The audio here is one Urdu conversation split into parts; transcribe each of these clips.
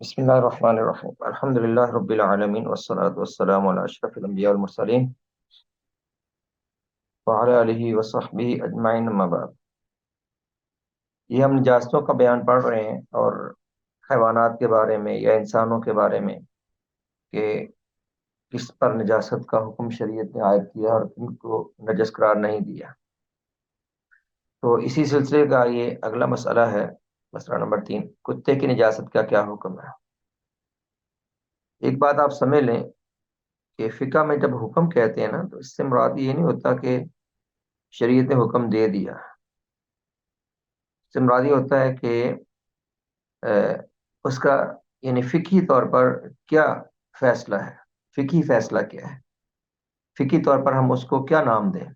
بسم الله الرحمن الرحيم الحمد لله رب العالمين والصلاة والسلام على أشرف الأنبياء والمرسلين وعلى آله وصحبه أجمعين أما بعد۔ یہ ہم نجاستوں کا بیان پڑھ رہے ہیں اور حیوانات کے بارے میں یا انسانوں کے بارے میں کہ کس پر نجاست کا حکم شریعت نے عائد کیا اور کن کو نجس قرار نہیں دیا۔ تو اسی سلسلے کا یہ اگلا مسئلہ ہے، مسئلہ نمبر 3، کتے کی نجاست کا کیا حکم ہے۔ ایک بات آپ سمجھ لیں کہ فقہ میں جب حکم کہتے ہیں نا تو اس سے مراد یہ نہیں ہوتا کہ شریعت نے حکم دے دیا، اس سے مراد یہ ہوتا ہے کہ اس کا یعنی فقہی طور پر کیا فیصلہ ہے، فقہی فیصلہ کیا ہے، فقہی طور پر ہم اس کو کیا نام دیں،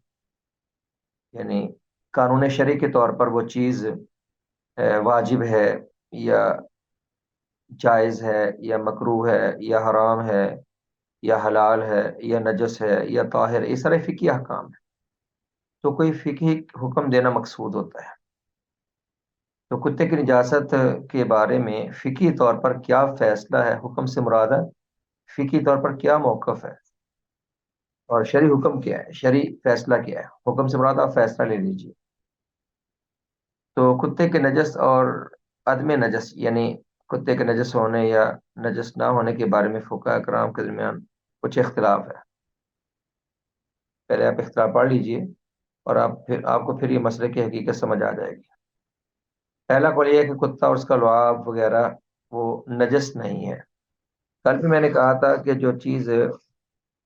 یعنی قانون شرعی کے طور پر وہ چیز واجب ہے یا جائز ہے یا مکروہ ہے یا حرام ہے یا حلال ہے یا نجس ہے یا طاہر ہے، یہ سارے فقہی احکام ہیں، تو کوئی فقہی حکم دینا مقصود ہوتا ہے۔ تو کتے کی نجاست کے بارے میں فقہی طور پر کیا فیصلہ ہے، حکم سے مراد ہے فقہی طور پر کیا موقف ہے، اور شرعی حکم کیا ہے، شرعی فیصلہ کیا ہے، حکم سے مراد آپ فیصلہ لے لیجیے۔ تو کتے کے نجس اور عدم نجس یعنی کتے کے نجس ہونے یا نجس نہ ہونے کے بارے میں فقہاء کرام کے درمیان کچھ اختلاف ہے۔ پہلے آپ اختلاف پڑھ لیجئے اور آپ کو پھر یہ مسئلے کی حقیقت سمجھ آ جائے گی۔ پہلا قول یہ ہے کہ کتا اور اس کا لعاب وغیرہ وہ نجس نہیں ہے۔ کل بھی میں نے کہا تھا کہ جو چیز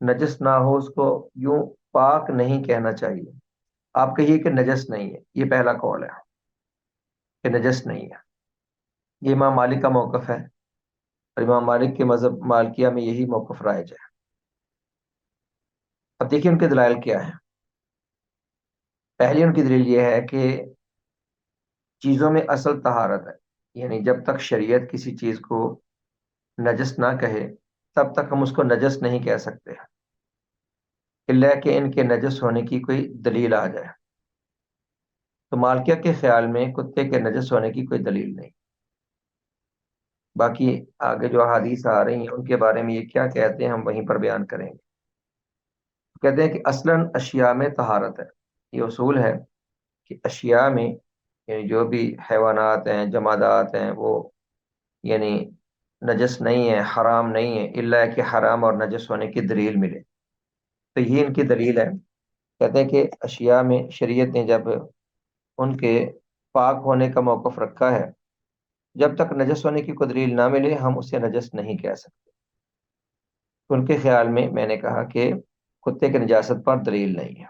نجس نہ ہو اس کو یوں پاک نہیں کہنا چاہیے، آپ کہیے کہ نجس نہیں ہے، یہ پہلا قول ہے کہ نجس نہیں ہے۔ یہ امام مالک کا موقف ہے اور امام مالک کے مذہب مالکیہ میں یہی موقف رائج ہے۔ اب دیکھیے ان کے دلائل کیا ہے۔ پہلی ان کی دلیل یہ ہے کہ چیزوں میں اصل طہارت ہے، یعنی جب تک شریعت کسی چیز کو نجس نہ کہے تب تک ہم اس کو نجس نہیں کہہ سکتے الا کہ ان کے نجس ہونے کی کوئی دلیل آ جائے۔ تو مالکیہ کے خیال میں کتے کے نجس ہونے کی کوئی دلیل نہیں۔ باقی آگے جو احادیث آ رہی ہیں ان کے بارے میں یہ کیا کہتے ہیں ہم وہیں پر بیان کریں گے۔ کہتے ہیں کہ اصلاً اشیاء میں طہارت ہے، یہ اصول ہے کہ اشیاء میں یعنی جو بھی حیوانات ہیں جمادات ہیں وہ یعنی نجس نہیں ہے، حرام نہیں ہے الا کہ حرام اور نجس ہونے کی دلیل ملے۔ تو یہ ان کی دلیل ہے۔ کہتے ہیں کہ اشیاء میں شریعت نے جب ان کے پاک ہونے کا موقف رکھا ہے، جب تک نجس ہونے کی کوئی دلیل نہ ملے ہم اسے نجس نہیں کہہ سکتے۔ تو ان کے خیال میں نے کہا کہ کتے کے نجاست پر دلیل نہیں ہے۔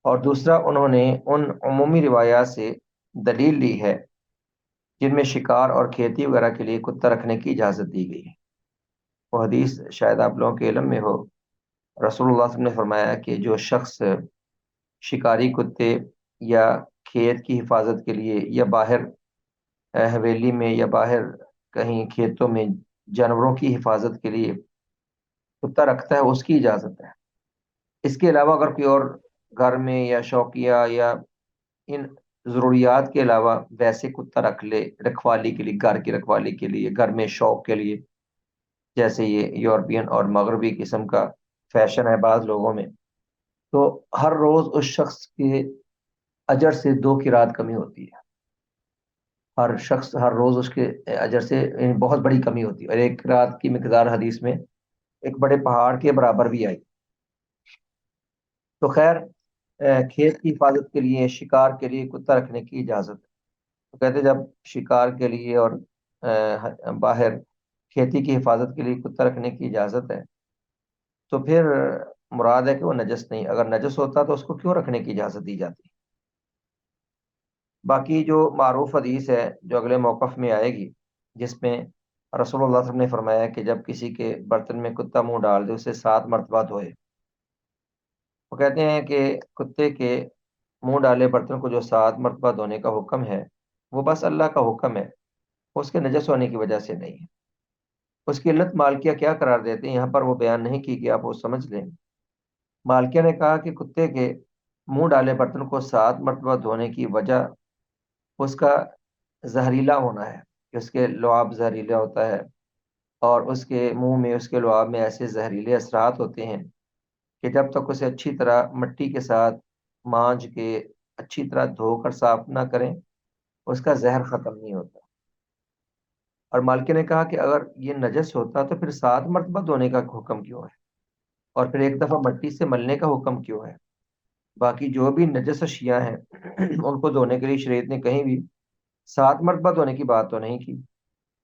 اور دوسرا انہوں نے ان عمومی روایات سے دلیل لی ہے جن میں شکار اور کھیتی وغیرہ کے لیے کتا رکھنے کی اجازت دی گئی ہے۔ وہ حدیث شاید آپ لوگوں کے علم میں ہو، رسول اللہ صلی اللہ علیہ وسلم نے فرمایا کہ جو شخص شکاری کتے یا کھیت کی حفاظت کے لیے یا باہر حویلی میں یا باہر کہیں کھیتوں میں جانوروں کی حفاظت کے لیے کتا رکھتا ہے اس کی اجازت ہے۔ اس کے علاوہ اگر کوئی اور گھر میں یا شوقیہ یا ان ضروریات کے علاوہ ویسے کتا رکھ لے رکھوالی کے لیے، گھر کی رکھوالی کے لیے، گھر میں شوق کے لیے، جیسے یہ یورپین اور مغربی قسم کا فیشن ہے بعض لوگوں میں، تو ہر روز اس شخص کے اجر سے 2 قرات کمی ہوتی ہے۔ ہر شخص ہر روز اس کے اجر سے بہت بڑی کمی ہوتی ہے، اور 1 قرات کی مقدار حدیث میں ایک بڑے پہاڑ کے برابر بھی آئی۔ تو خیر کھیت کی حفاظت کے لیے، شکار کے لیے کتا رکھنے کی اجازت ہے۔ تو کہتے جب شکار کے لیے اور باہر کھیتی کی حفاظت کے لیے کتا رکھنے کی اجازت ہے تو پھر مراد ہے کہ وہ نجس نہیں، اگر نجس ہوتا تو اس کو کیوں رکھنے کی اجازت دی جاتی۔ باقی جو معروف حدیث ہے جو اگلے موقف میں آئے گی، جس میں رسول اللہ صلی اللہ علیہ وسلم نے فرمایا کہ جب کسی کے برتن میں کتا منہ ڈال دے اسے 7 مرتبہ دھوئے۔ وہ کہتے ہیں کہ کتے کے منہ ڈالے برتن کو جو 7 مرتبہ دھونے کا حکم ہے وہ بس اللہ کا حکم ہے، اس کے نجس ہونے کی وجہ سے نہیں ہے۔ اس کی علت مالکیہ کیا قرار دیتے ہیں یہاں پر وہ بیان نہیں کی کہ آپ وہ سمجھ لیں۔ مالکیہ نے کہا کہ کتے کے منہ ڈالے برتن کو 7 مرتبہ دھونے کی وجہ اس کا زہریلا ہونا ہے، کہ اس کے لعاب زہریلا ہوتا ہے، اور اس کے منہ میں، اس کے لعاب میں ایسے زہریلے اثرات ہوتے ہیں کہ جب تک اسے اچھی طرح مٹی کے ساتھ مانج کے اچھی طرح دھو کر صاف نہ کریں، اس کا زہر ختم نہیں ہوتا۔ اور مالکہ نے کہا کہ اگر یہ نجس ہوتا تو پھر 7 مرتبہ دھونے کا حکم کیوں ہے، اور پھر ایک دفعہ مٹی سے ملنے کا حکم کیوں ہے؟ باقی جو بھی نجس اشیاء ہیں ان کو دھونے کے لیے شریعت نے کہیں بھی 7 مرتبہ دھونے کی بات تو نہیں کی،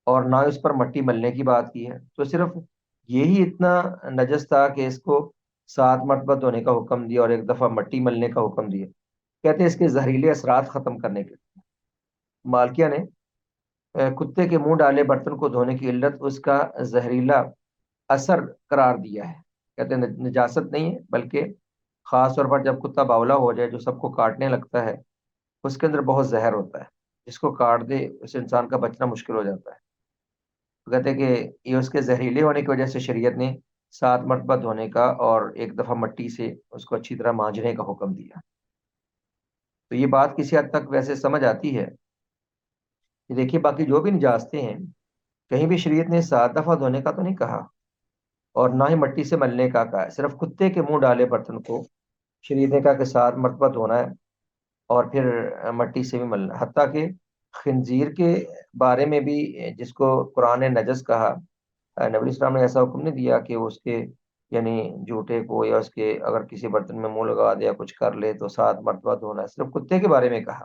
اور نہ اس پر مٹی ملنے کی بات کی ہے۔ تو صرف یہی اتنا نجس تھا کہ اس کو 7 مرتبہ دھونے کا حکم دیا اور ایک دفعہ مٹی ملنے کا حکم دیا، کہتے ہیں اس کے زہریلے اثرات ختم کرنے کے لیے۔ مالکیہ نے کتے کے منہ ڈالے برتن کو دھونے کی علت اس کا زہریلا اثر قرار دیا ہے۔ کہتے ہیں نجاست نہیں ہے، بلکہ خاص طور پر جب کتا باولا ہو جائے جو سب کو کاٹنے لگتا ہے، اس کے اندر بہت زہر ہوتا ہے، جس کو کاٹ دے اس انسان کا بچنا مشکل ہو جاتا ہے۔ تو کہتے ہیں کہ یہ اس کے زہریلے ہونے کی وجہ سے شریعت نے 7 مرتبہ دھونے کا اور ایک دفعہ مٹی سے اس کو اچھی طرح مانجنے کا حکم دیا۔ تو یہ بات کسی حد تک ویسے سمجھ آتی ہے کہ دیکھیے باقی جو بھی نجاستیں ہیں کہیں بھی شریعت نے 7 دفعہ دھونے کا تو نہیں کہا، اور نہ ہی مٹی سے ملنے کا کہا ہے۔ صرف کتے کے منہ ڈالے برتن کو شریعت نے کہا کہ 7 مرتبہ دھونا ہے، اور پھر مٹی سے بھی ملنا ہے۔ حتیٰ کہ خنزیر کے بارے میں بھی، جس کو قرآن نے نجس کہا، نبی اسلام نے ایسا حکم نہیں دیا کہ اس کے یعنی جھوٹے کو یا اس کے اگر کسی برتن میں منہ لگا دے یا کچھ کر لے تو 7 مرتبہ دھونا ہے، صرف کتے کے بارے میں کہا۔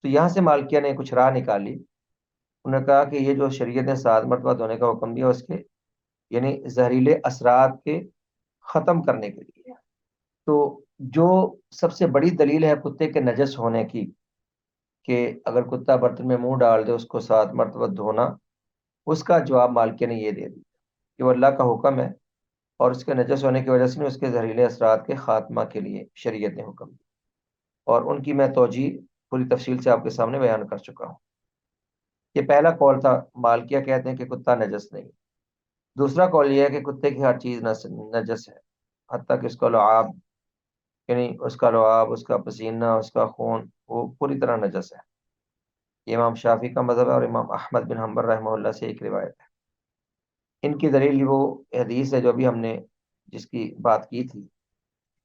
تو یہاں سے مالکیہ نے کچھ راہ نکالی، انہوں نے کہا کہ یہ جو شریعت نے 7 مرتبہ دھونے کا حکم دیا اس کے یعنی زہریلے اثرات کے ختم کرنے کے لیے۔ تو جو سب سے بڑی دلیل ہے کتے کے نجس ہونے کی، کہ اگر کتا برتن میں منہ ڈال دے اس کو 7 مرتبہ دھونا، اس کا جواب مالکیہ نے یہ دے دیا کہ وہ اللہ کا حکم ہے، اور اس کے نجس ہونے کی وجہ سے نہیں، اس کے زہریلے اثرات کے خاتمہ کے لیے شریعت نے حکم دیا۔ اور ان کی میں توجیہ پوری تفصیل سے آپ کے سامنے بیان کر چکا ہوں۔ یہ پہلا قول تھا، مالکیہ کہتے ہیں کہ کتا نجس نہیں۔ دوسرا قول یہ ہے کہ کتے کی ہر چیز نجس ہے، حتیٰ کہ اس کا لعاب، یعنی اس کا لعاب، اس کا پسینہ، اس کا خون، وہ پوری طرح نجس ہے۔ یہ امام شافعی کا مذہب ہے، اور امام احمد بن حنبل رحمہ اللہ سے ایک روایت ہے۔ ان کی دلیل وہ حدیث ہے جو بھی ہم نے جس کی بات کی تھی،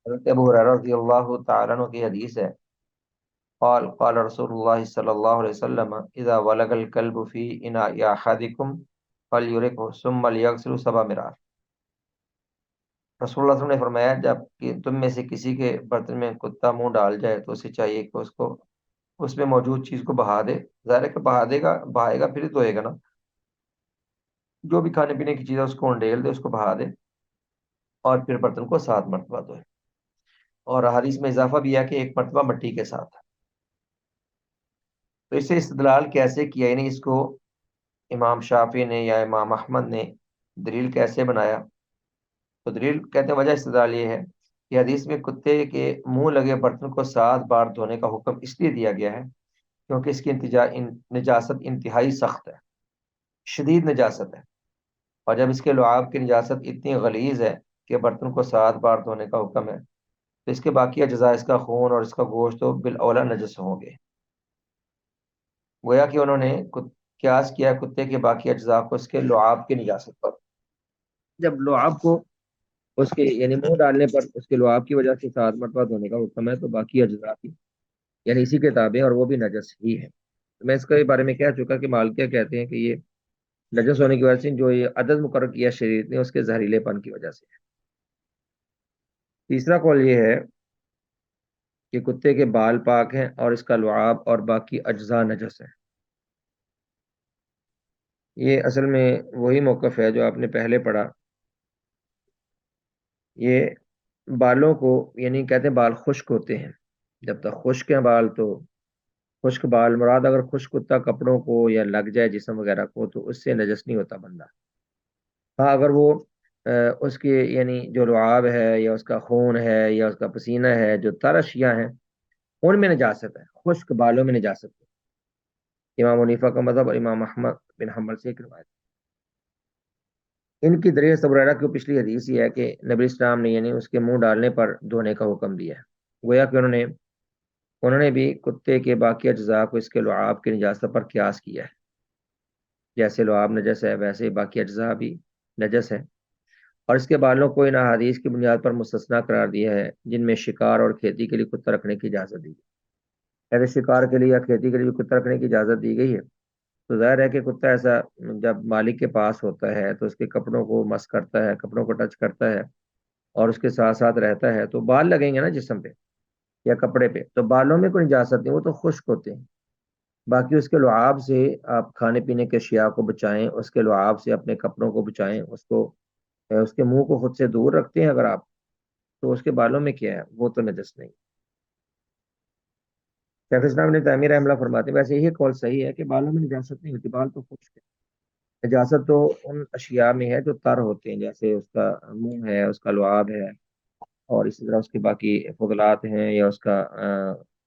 حضرت ابو ہریرہ رضی اللہ تعالیٰ عنہ کی حدیث ہے، قال قال رسول اللہ صلی اللہ علیہ وسلم اذا ولغ الكلب في اناء احدكم فليركه ثم ليغسل 7 مرار۔ رسول اللہ صلی اللہ علیہ وسلم نے فرمایا جب کہ تم میں سے کسی کے برتن میں کتا منہ ڈال جائے تو اسے چاہیے کہ اس کو اس میں موجود چیز کو بہا دے، ظاہر ہے کہ بہا دے گا، بہائے گا پھر ہی دھوئے گا نا، جو بھی کھانے پینے کی چیز ہے اس کو انڈیل دے، اس کو بہا دے، اور پھر برتن کو 7 مرتبہ دھوئے۔ اور حدیث میں اضافہ بھی ہے کہ 1 مرتبہ مٹی کے ساتھ۔ تو اسے استدلال کیسے کیا، یعنی اس کو امام شافعی نے یا امام احمد نے دلیل کیسے بنایا؟ تو دلیل کہتے ہیں وجہ استدلال یہ ہے کہ حدیث میں کتے کے منہ لگے برتن کو 7 بار دھونے کا حکم اس لیے دیا گیا ہے کیونکہ اس کی نجاست انتہائی سخت ہے، شدید نجاست ہے، اور جب اس کے لعاب کی نجاست اتنی غلیظ ہے کہ برتن کو 7 بار دھونے کا حکم ہے، تو اس کے باقی اجزاء، اس کا خون اور اس کا گوشت تو بالاولا نجس ہوں گے۔ گویا کہ انہوں نے قیاس کیا کتے کے باقی اجزاء کو اس کے لعاب کی نجاست پر۔ جب لعاب کو اس کے یعنی منہ ڈالنے پر اس کے لعاب کی وجہ سے 7 مرتبہ دھونے کا حکم ہے، تو باقی اجزاء کی یعنی اسی کے تابع اور وہ بھی نجس ہی ہے۔ میں اس کے بارے میں کہہ چکا کہ مالکیہ کہتے ہیں کہ یہ نجس ہونے کی وجہ سے جو یہ عدد مقرر کیا شریعت نے اس کے زہریلے پن کی وجہ سے ہے۔ تیسرا قول یہ ہے کہ کتے کے بال پاک ہیں اور اس کا لعاب اور باقی اجزاء نجس ہیں۔ یہ اصل میں وہی موقف ہے جو آپ نے پہلے پڑھا۔ یہ بالوں کو یعنی کہتے ہیں بال خشک ہوتے ہیں، جب تک خشک ہیں بال تو خشک بال مراد اگر خشک کتا کپڑوں کو یا لگ جائے جسم وغیرہ کو تو اس سے نجس نہیں ہوتا بندہ۔ ہاں اگر وہ اس کے یعنی جو لعاب ہے یا اس کا خون ہے یا اس کا پسینہ ہے جو تر اشیاء ہیں ان میں نجاست ہے، خشک بالوں میں نجاست ہے۔ امام حنیفہ کا مذہب اور امام احمد بن حنبل سے ایک روایت۔ ان کی دلیل ابو ہریرہ کی پچھلی حدیث یہ ہے کہ نبی اسلام نے یعنی اس کے منہ ڈالنے پر دھونے کا حکم دیا ہے۔ گویا کہ انہوں نے بھی کتے کے باقی اجزاء کو اس کے لعاب کی نجاست پر قیاس کیا ہے۔ جیسے لعاب نجس ہے ویسے ہی باقی اجزاء بھی نجس ہے، اور اس کے بالوں کو ان احادیث کی بنیاد پر مستثنا قرار دیا ہے جن میں شکار اور کھیتی کے لیے کتا رکھنے کی اجازت دی گئی ہے۔ ایسے شکار کے لیے یا کھیتی کے لیے بھی کتا رکھنے کی اجازت دی گئی ہے، تو ظاہر ہے کہ کتا ایسا جب مالک کے پاس ہوتا ہے تو اس کے کپڑوں کو مس کرتا ہے، کپڑوں کو ٹچ کرتا ہے اور اس کے ساتھ ساتھ رہتا ہے، تو بال لگیں گے نا جسم پہ یا کپڑے پہ، تو بالوں میں کوئی اجازت نہیں، وہ تو خشک ہوتے ہیں۔ باقی اس کے لعاب سے آپ کھانے پینے کے اشیاء کو بچائیں، اس کے لعاب سے اپنے کپڑوں کو بچائیں، اس کے منہ کو خود سے دور رکھتے ہیں اگر آپ، تو اس کے بالوں میں کیا ہے، وہ تو نجس نہیں۔ شیخ اسلام نے تعمیر رحمہ اللہ فرماتے ہیں ویسے یہ قول صحیح ہے کہ بالوں میں نجاست نہیں ہوتی، بال تو خشک ہے۔ نجاست تو ان اشیاء میں ہے جو تر ہوتے ہیں، جیسے اس کا منہ ہے، اس کا لعاب ہے، اور اسی طرح اس کے باقی فضلات ہیں، یا اس کا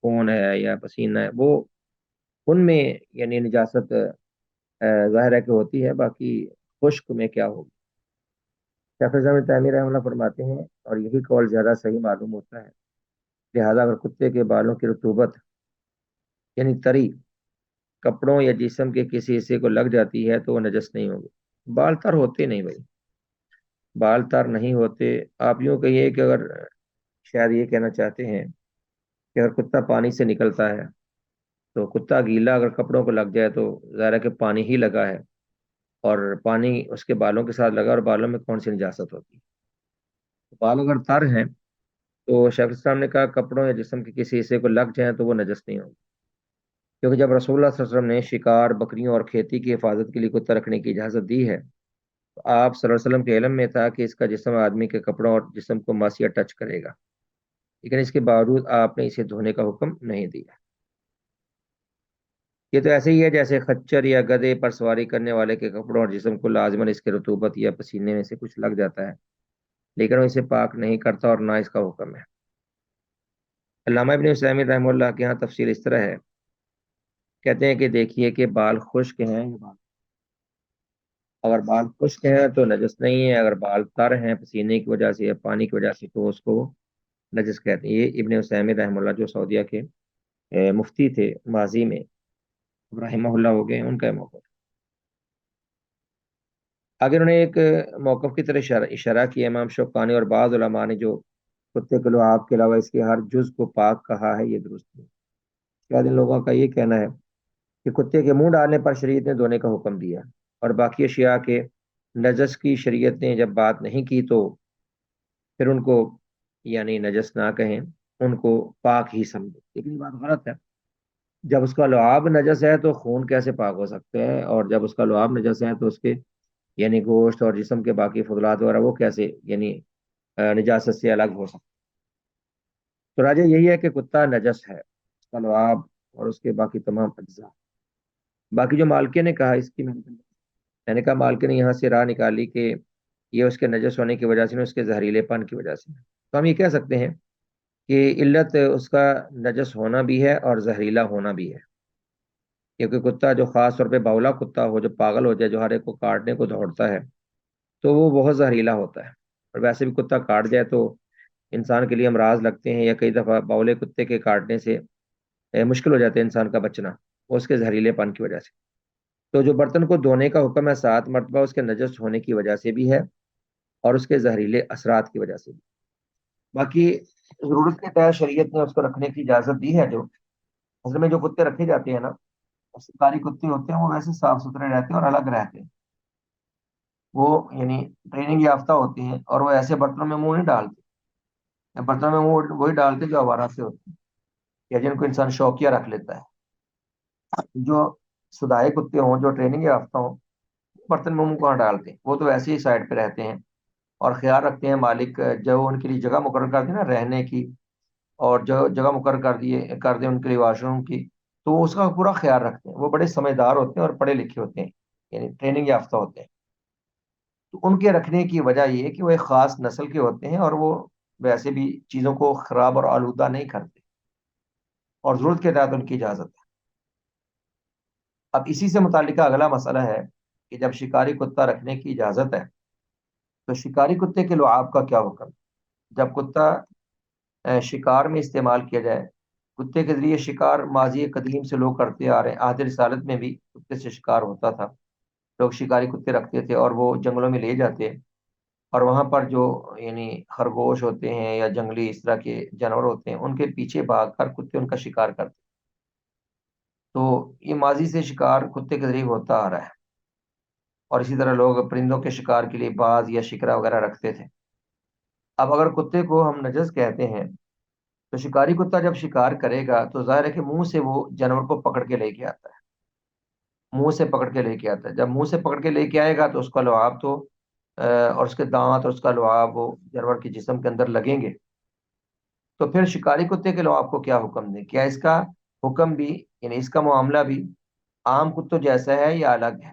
خون ہے یا پسینہ ہے، وہ ان میں یعنی نجاست ظاہر ہے کہ ہوتی ہے، باقی خشک میں کیا ہوگی۔ شیخ الاسلام تعمیر رحمہ اللہ فرماتے ہیں اور یہی قول زیادہ صحیح معلوم ہوتا ہے، لہذا اگر کتے کے بالوں کی رطوبت یعنی تری کپڑوں یا جسم کے کسی حصے کو لگ جاتی ہے تو وہ نجس نہیں ہوگی۔ بال تر ہوتے نہیں بھائی، بال تر نہیں ہوتے۔ آپ یوں کہیے کہ اگر شاید یہ کہنا چاہتے ہیں کہ اگر کتا پانی سے نکلتا ہے تو کتا گیلا اگر کپڑوں کو لگ جائے تو ظاہر ہے کہ پانی ہی لگا ہے، اور پانی اس کے بالوں کے ساتھ لگا، اور بالوں میں کون سی نجاست ہوتی ہے؟ بال اگر تر ہیں تو شیخ الاسلام نے کہا کپڑوں یا جسم کے کسی حصے کو لگ جائیں تو وہ نجس نہیں ہوگی، کیونکہ جب رسول اللہ صلی اللہ علیہ وسلم نے شکار، بکریوں اور کھیتی کی حفاظت کے لیے کتا رکھنے کی اجازت دی ہے، تو آپ صلی اللہ علیہ وسلم کے علم میں تھا کہ اس کا جسم آدمی کے کپڑوں اور جسم کو مس یا ٹچ کرے گا، لیکن اس کے باوجود آپ نے اسے دھونے کا حکم نہیں دیا۔ یہ تو ایسے ہی ہے جیسے خچر یا گدھے پر سواری کرنے والے کے کپڑوں اور جسم کو لازماً اس کے رطوبت یا پسینے میں سے کچھ لگ جاتا ہے، لیکن وہ اسے پاک نہیں کرتا اور نہ اس کا حکم ہے۔ علامہ ابن عثیمین رحمہ اللہ کے یہاں تفصیل اس طرح ہے، کہتے ہیں کہ دیکھیے کہ بال خشک ہیں یا بال، اگر بال خشک ہیں تو نجس نہیں ہے، اگر بال تر ہیں پسینے کی وجہ سے یا پانی کی وجہ سے تو اس کو نجس کہتے ہیں۔ یہ ابن عثیمین رحمہ اللہ جو سعودیہ کے مفتی تھے ماضی میں، رحمہ اللہ ہو گئے، ان کا موقف۔ آگے انہوں نے ایک موقف کی طرح اشارہ کیا، امام شوکانی اور بعض علماء نے جو کتے کے لعاب کے علاوہ اس کے ہر جز کو پاک کہا ہے یہ درست نہیں۔ شاید ان لوگوں کا یہ کہنا ہے کہ کتے کے منہ ڈالنے پر شریعت نے دھونے کا حکم دیا، اور باقی اشیاء کے نجس کی شریعت نے جب بات نہیں کی تو پھر ان کو یعنی نجس نہ کہیں، ان کو پاک ہی سمجھے، لیکن یہ بات غلط ہے۔ جب اس کا لعاب نجس ہے تو خون کیسے پاک ہو سکتا ہے، اور جب اس کا لعاب نجس ہے تو اس کے یعنی گوشت اور جسم کے باقی فضلات وغیرہ وہ کیسے یعنی نجاست سے الگ ہو سکتے؟ تو راجہ یہی ہے کہ کتا نجس ہے، اس کا لعاب اور اس کے باقی تمام اجزاء۔ باقی جو مالکے نے کہا اس کی میں نے کہا مالکے نے یہاں سے راہ نکالی کہ یہ اس کے نجس ہونے کی وجہ سے نہیں، اس کے زہریلے پن کی وجہ سے۔ تو ہم یہ کہہ سکتے ہیں کہ علت اس کا نجس ہونا بھی ہے اور زہریلا ہونا بھی ہے، کیونکہ کتا جو خاص طور پہ باولا کتا ہو جو پاگل ہو جائے، جو ہر ایک کو کاٹنے کو دوڑتا ہے، تو وہ بہت زہریلا ہوتا ہے، اور ویسے بھی کتا کاٹ جائے تو انسان کے لیے امراض لگتے ہیں، یا کئی دفعہ باولے کتے کے کاٹنے سے مشکل ہو جاتا ہے انسان کا بچنا، وہ اس کے زہریلے پن کی وجہ سے۔ تو جو برتن کو دھونے کا حکم ہے 7 مرتبہ، اس کے نجس ہونے کی وجہ سے بھی ہے اور اس کے زہریلے اثرات کی وجہ سے بھی۔ باقی ضرورت کے تحت شریعت نے اس کو رکھنے کی اجازت دی ہے۔ جو اصل میں جو کتے رکھے جاتے ہیں نا، شکاری کتے ہوتے ہیں، وہ ویسے صاف ستھرے رہتے ہیں اور الگ رہتے ہیں، وہ یعنی ٹریننگ یافتہ ہوتے ہیں، اور وہ ایسے برتنوں میں منہ نہیں ڈالتے، برتنوں میں منہ وہی ڈالتے جو آوارہ سے ہوتے ہیں یا جن کو انسان شوقیہ رکھ لیتا ہے۔ جو سدائے کتے ہوں، جو ٹریننگ یافتہ ہوں، برتن میں منہ کہاں ڈالتے ہیں، وہ تو ویسے ہی سائڈ پہ رہتے ہیں اور خیال رکھتے ہیں مالک جو ان کے لیے جگہ مقرر کر دے نا رہنے کی، اور جو جگہ مقرر کر دے ان کے لیے واش روم کی، تو وہ اس کا پورا خیال رکھتے ہیں، وہ بڑے سمجھدار ہوتے ہیں اور پڑھے لکھے ہوتے ہیں، یعنی ٹریننگ یافتہ ہوتے ہیں۔ تو ان کے رکھنے کی وجہ یہ ہے کہ وہ ایک خاص نسل کے ہوتے ہیں، اور وہ ویسے بھی چیزوں کو خراب اور آلودہ نہیں کرتے، اور ضرورت کے تحت ان کی اجازت ہے۔ اب اسی سے متعلقہ اگلا مسئلہ ہے کہ جب شکاری کتا رکھنے کی اجازت ہے تو شکاری کتے کے لعاب کا کیا حکم؟ جب کتا شکار میں استعمال کیا جائے، کتے کے ذریعے شکار ماضی قدیم سے لوگ کرتے آ رہے ہیں، عہد رسالت میں بھی کتے سے شکار ہوتا تھا، لوگ شکاری کتے رکھتے تھے اور وہ جنگلوں میں لے جاتے، اور وہاں پر جو یعنی خرگوش ہوتے ہیں یا جنگلی اس طرح کے جانور ہوتے ہیں ان کے پیچھے بھاگ کر کتے ان کا شکار کرتے. تو یہ ماضی سے شکار کتے کے ذریعے ہوتا آ رہا ہے. اور اسی طرح لوگ پرندوں کے شکار کے لیے باز یا شکرا وغیرہ رکھتے تھے. اب اگر کتے کو ہم نجس کہتے ہیں تو شکاری کتا جب شکار کرے گا تو ظاہر ہے کہ منہ سے وہ جانور کو پکڑ کے لے کے آتا ہے. منہ سے پکڑ کے لے کے آتا ہے. جب منہ سے پکڑ کے لے کے آئے گا تو اس کا لعاب تو اور اس کے دانت اور اس کا لعاب وہ جانور کے جسم کے اندر لگیں گے. تو پھر شکاری کتے کے لعاب کو کیا حکم دیں؟ کیا اس کا حکم بھی یعنی اس کا معاملہ بھی عام کتوں جیسا ہے یا الگ ہے؟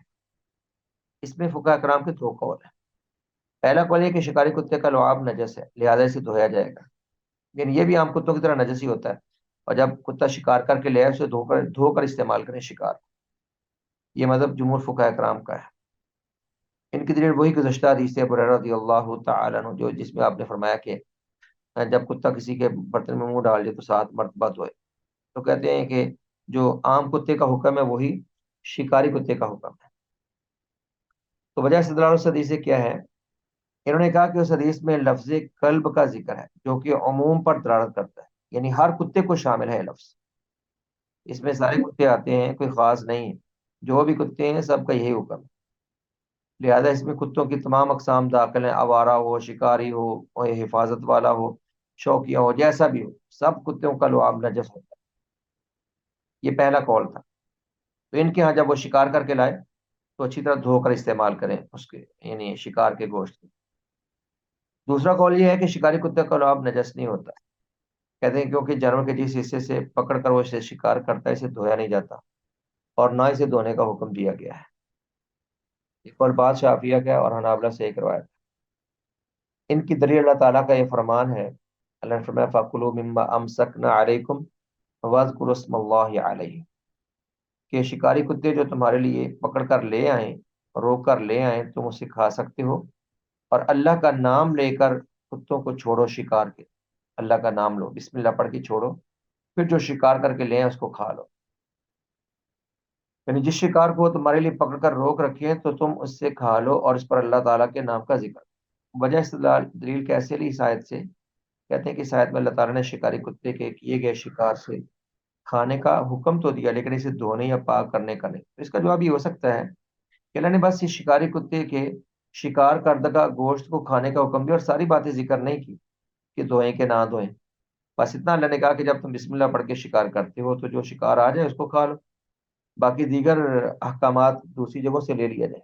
اس میں فقہاء کرام کے دو قول ہیں. پہلا قول یہ کہ شکاری کتے کا لعاب نجس ہے لہذا اسے دھویا جائے گا، لیکن یہ بھی عام کتوں کی طرح نجس ہی ہوتا ہے، اور جب کتا شکار کر کے لے آئے اسے دھو کر استعمال کریں شکار. یہ مذہب جمہور فقہاء کرام کا ہے. ان کی دلیل وہی گزشتہ حدیث ابو ہریرہ رضی اللہ تعالیٰ عنہ جو جس میں آپ نے فرمایا کہ جب کتا کسی کے برتن میں منہ ڈال دے تو 7 مرتبہ دھوئے. تو کہتے ہیں کہ جو عام کتے کا حکم ہے وہی شکاری کتے کا حکم ہے. تو وجہ استدلال اس حدیث سے کیا ہے؟ انہوں نے کہا کہ اس حدیث میں لفظ کلب کا ذکر ہے جو کہ عموم پر دلالت کرتا ہے، یعنی ہر کتے کو شامل ہے لفظ. اس میں سارے کتے آتے ہیں، کوئی خاص نہیں ہے. جو بھی کتے ہیں سب کا یہی حکم ہے. لہذا اس میں کتوں کی تمام اقسام داخل ہیں، آوارہ ہو، شکاری ہو، اور حفاظت والا ہو، شوقیہ ہو، جیسا بھی ہو، سب کتوں کا لعاب نجس ہوتا ہے. یہ پہلا قول تھا. تو ان کے ہاں جب وہ شکار کر کے لائے تو اچھی طرح دھو کر استعمال کریں اس کے یعنی شکار کے گوشت کو. دوسرا قول یہ ہے کہ شکاری کتے کا لعاب نجس نہیں ہوتا. کہتے ہیں کیونکہ جانور کے جس حصے سے پکڑ کر وہ اسے شکار کرتا ہے اسے دھویا نہیں جاتا اور نہ اسے دھونے کا حکم دیا گیا ہے. ایک اور بات شافیہ کا ہے اور حنابلہ سے ایک روایت. ان کی دلیل اللہ تعالیٰ کا یہ فرمان ہے، اللہ نے فرمایا فَكُلُوا مِمَّا أَمْسَكْنَا عَلَيْكُمْ وَاذْكُرُوا اسْمَ اللَّهِ عَلَيْهِ، کہ شکاری کتے جو تمہارے لیے پکڑ کر لے آئیں، روک کر لے آئیں، تم اسے کھا سکتے ہو، اور اللہ کا نام لے کر کتوں کو چھوڑو شکار کے. اللہ کا نام لو، بسم اللہ پڑھ کے چھوڑو، پھر جو شکار کر کے لے آئیں اس کو کھا لو. یعنی جس شکار کو تمہارے لیے پکڑ کر روک رکھے تو تم اس سے کھا لو اور اس پر اللہ تعالیٰ کے نام کا ذکر. وجہ استدلال دلیل کیسے لی اس آیت سے؟ کہتے ہیں کہ اس آیت میں اللہ تعالیٰ نے شکاری کتے کے کیے گئے شکار سے کھانے کا حکم تو دیا لیکن اسے دھونے یا پاک کرنے کا نہیں. اس کا جواب یہ ہو سکتا ہے کہ اللہ نے بس اس شکاری کتے کے شکار کردہ گوشت کو کھانے کا حکم دیا اور ساری باتیں ذکر نہیں کی کہ دھوئیں کہ نہ دھوئیں. بس اتنا اللہ نے کہا کہ جب تم بسم اللہ پڑھ کے شکار کرتے ہو تو جو شکار آ جائے اس کو کھا لو، باقی دیگر احکامات دوسری جگہوں سے لے لیا جائے.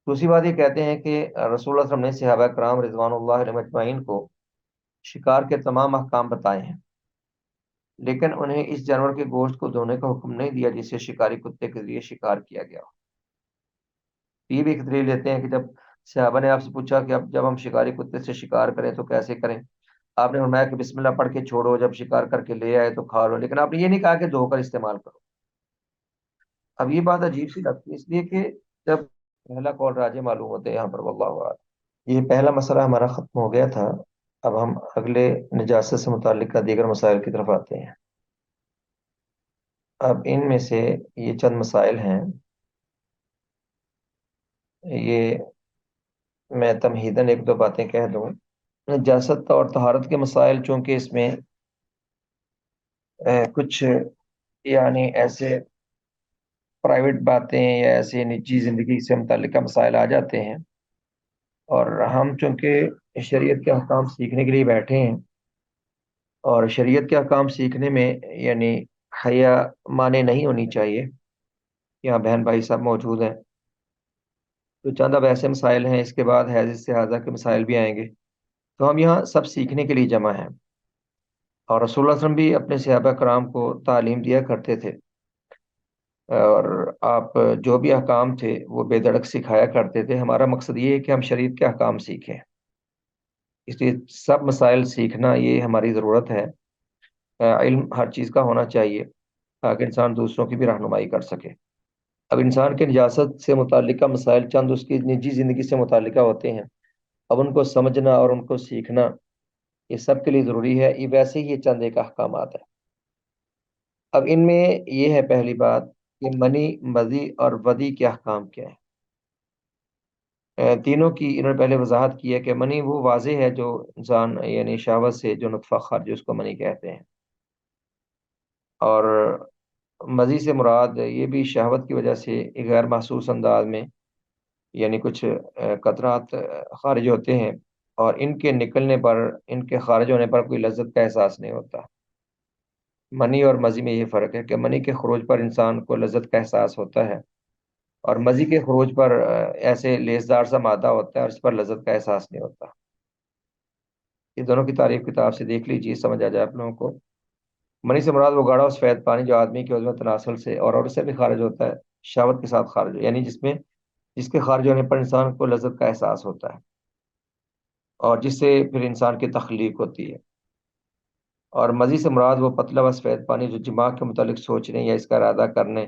دوسری بات یہ کہتے ہیں کہ رسول اللہ صلی اللہ علیہ وسلم نے صحابہ کرام رضوان اللہ علیہم اجمعین کو شکار کے تمام احکام بتائے ہیں، لیکن انہیں اس جانور کے گوشت کو دھونے کا حکم نہیں دیا جسے شکاری کتے کے ذریعے شکار کیا گیا ہو. یہ بھی ایک دلیل لیتے ہیں کہ جب صحابہ نے آپ سے پوچھا کہ اب جب ہم شکاری کتے سے شکار کریں تو کیسے کریں، آپ نے فرمایا کہ بسم اللہ پڑھ کے چھوڑو، جب شکار کر کے لے آئے تو کھا لو، لیکن آپ نے یہ نہیں کہا کہ دھو کر استعمال کرو. اب یہ بات عجیب سی لگتی ہے اس لیے کہ جب پہلا قول راجے معلوم ہوتے ہیں یہاں پر واللہ اعلم. یہ پہلا مسئلہ ہمارا ختم ہو گیا تھا. اب ہم اگلے نجاست سے متعلقہ دیگر مسائل کی طرف آتے ہیں. اب ان میں سے یہ چند مسائل ہیں، یہ میں تمہیداً ایک دو باتیں کہہ دوں. نجاست اور طہارت کے مسائل چونکہ اس میں کچھ یعنی ایسے پرائیویٹ باتیں یا ایسے نجی زندگی سے متعلقہ مسائل آ جاتے ہیں، اور ہم چونکہ شریعت کے احکام سیکھنے کے لیے بیٹھے ہیں اور شریعت کے احکام سیکھنے میں یعنی حیا مانے نہیں ہونی چاہیے. یہاں بہن بھائی سب موجود ہیں تو چند اب ایسے مسائل ہیں، اس کے بعد حیض استحاضہ کے مسائل بھی آئیں گے. تو ہم یہاں سب سیکھنے کے لیے جمع ہیں، اور رسول اللہ صلی اللہ علیہ وسلم بھی اپنے صحابہ کرام کو تعلیم دیا کرتے تھے، اور آپ جو بھی احکام تھے وہ بے دھڑک سکھایا کرتے تھے. ہمارا مقصد یہ ہے کہ ہم شریعت کے احکام سیکھیں، اس لیے سب مسائل سیکھنا یہ ہماری ضرورت ہے. علم ہر چیز کا ہونا چاہیے تاکہ انسان دوسروں کی بھی رہنمائی کر سکے. اب انسان کے نجاست سے متعلقہ مسائل چند اس کی نجی زندگی سے متعلقہ ہوتے ہیں، اب ان کو سمجھنا اور ان کو سیکھنا یہ سب کے لیے ضروری ہے. یہ ویسے ہی یہ چند ایک احکامات ہیں. اب ان میں یہ ہے پہلی بات کہ منی، مزی اور ودی کے احکام کیا ہیں؟ تینوں کی انہوں نے پہلے وضاحت کی ہے کہ منی وہ واضح ہے جو انسان یعنی شہوت سے جو نطفہ خارج اس کو منی کہتے ہیں، اور مزی سے مراد یہ بھی شہوت کی وجہ سے ایک غیر محسوس انداز میں یعنی کچھ قطرات خارج ہوتے ہیں، اور ان کے نکلنے پر، ان کے خارج ہونے پر کوئی لذت کا احساس نہیں ہوتا۔ منی اور مزی میں یہ فرق ہے کہ منی کے خروج پر انسان کو لذت کا احساس ہوتا ہے، اور مزی کے خروج پر ایسے لیسدار سا مادہ ہوتا ہے اور اس پر لذت کا احساس نہیں ہوتا۔ یہ دونوں کی تعریف کتاب سے دیکھ لیجیے، سمجھ آ جائے آپ لوگوں کو۔ منی سے مراد وہ گاڑھا اور سفید پانی جو آدمی کے عضو تناسل سے اور عورت سے بھی خارج ہوتا ہے، شہوت کے ساتھ خارج ہو، یعنی جس کے خارج ہونے پر انسان کو لذت کا احساس ہوتا ہے، اور جس سے پھر انسان کی تخلیق ہوتی ہے۔ اور مزی سے مراد وہ پتلا و سفید پانی جو دماغ کے متعلق سوچنے یا اس کا ارادہ کرنے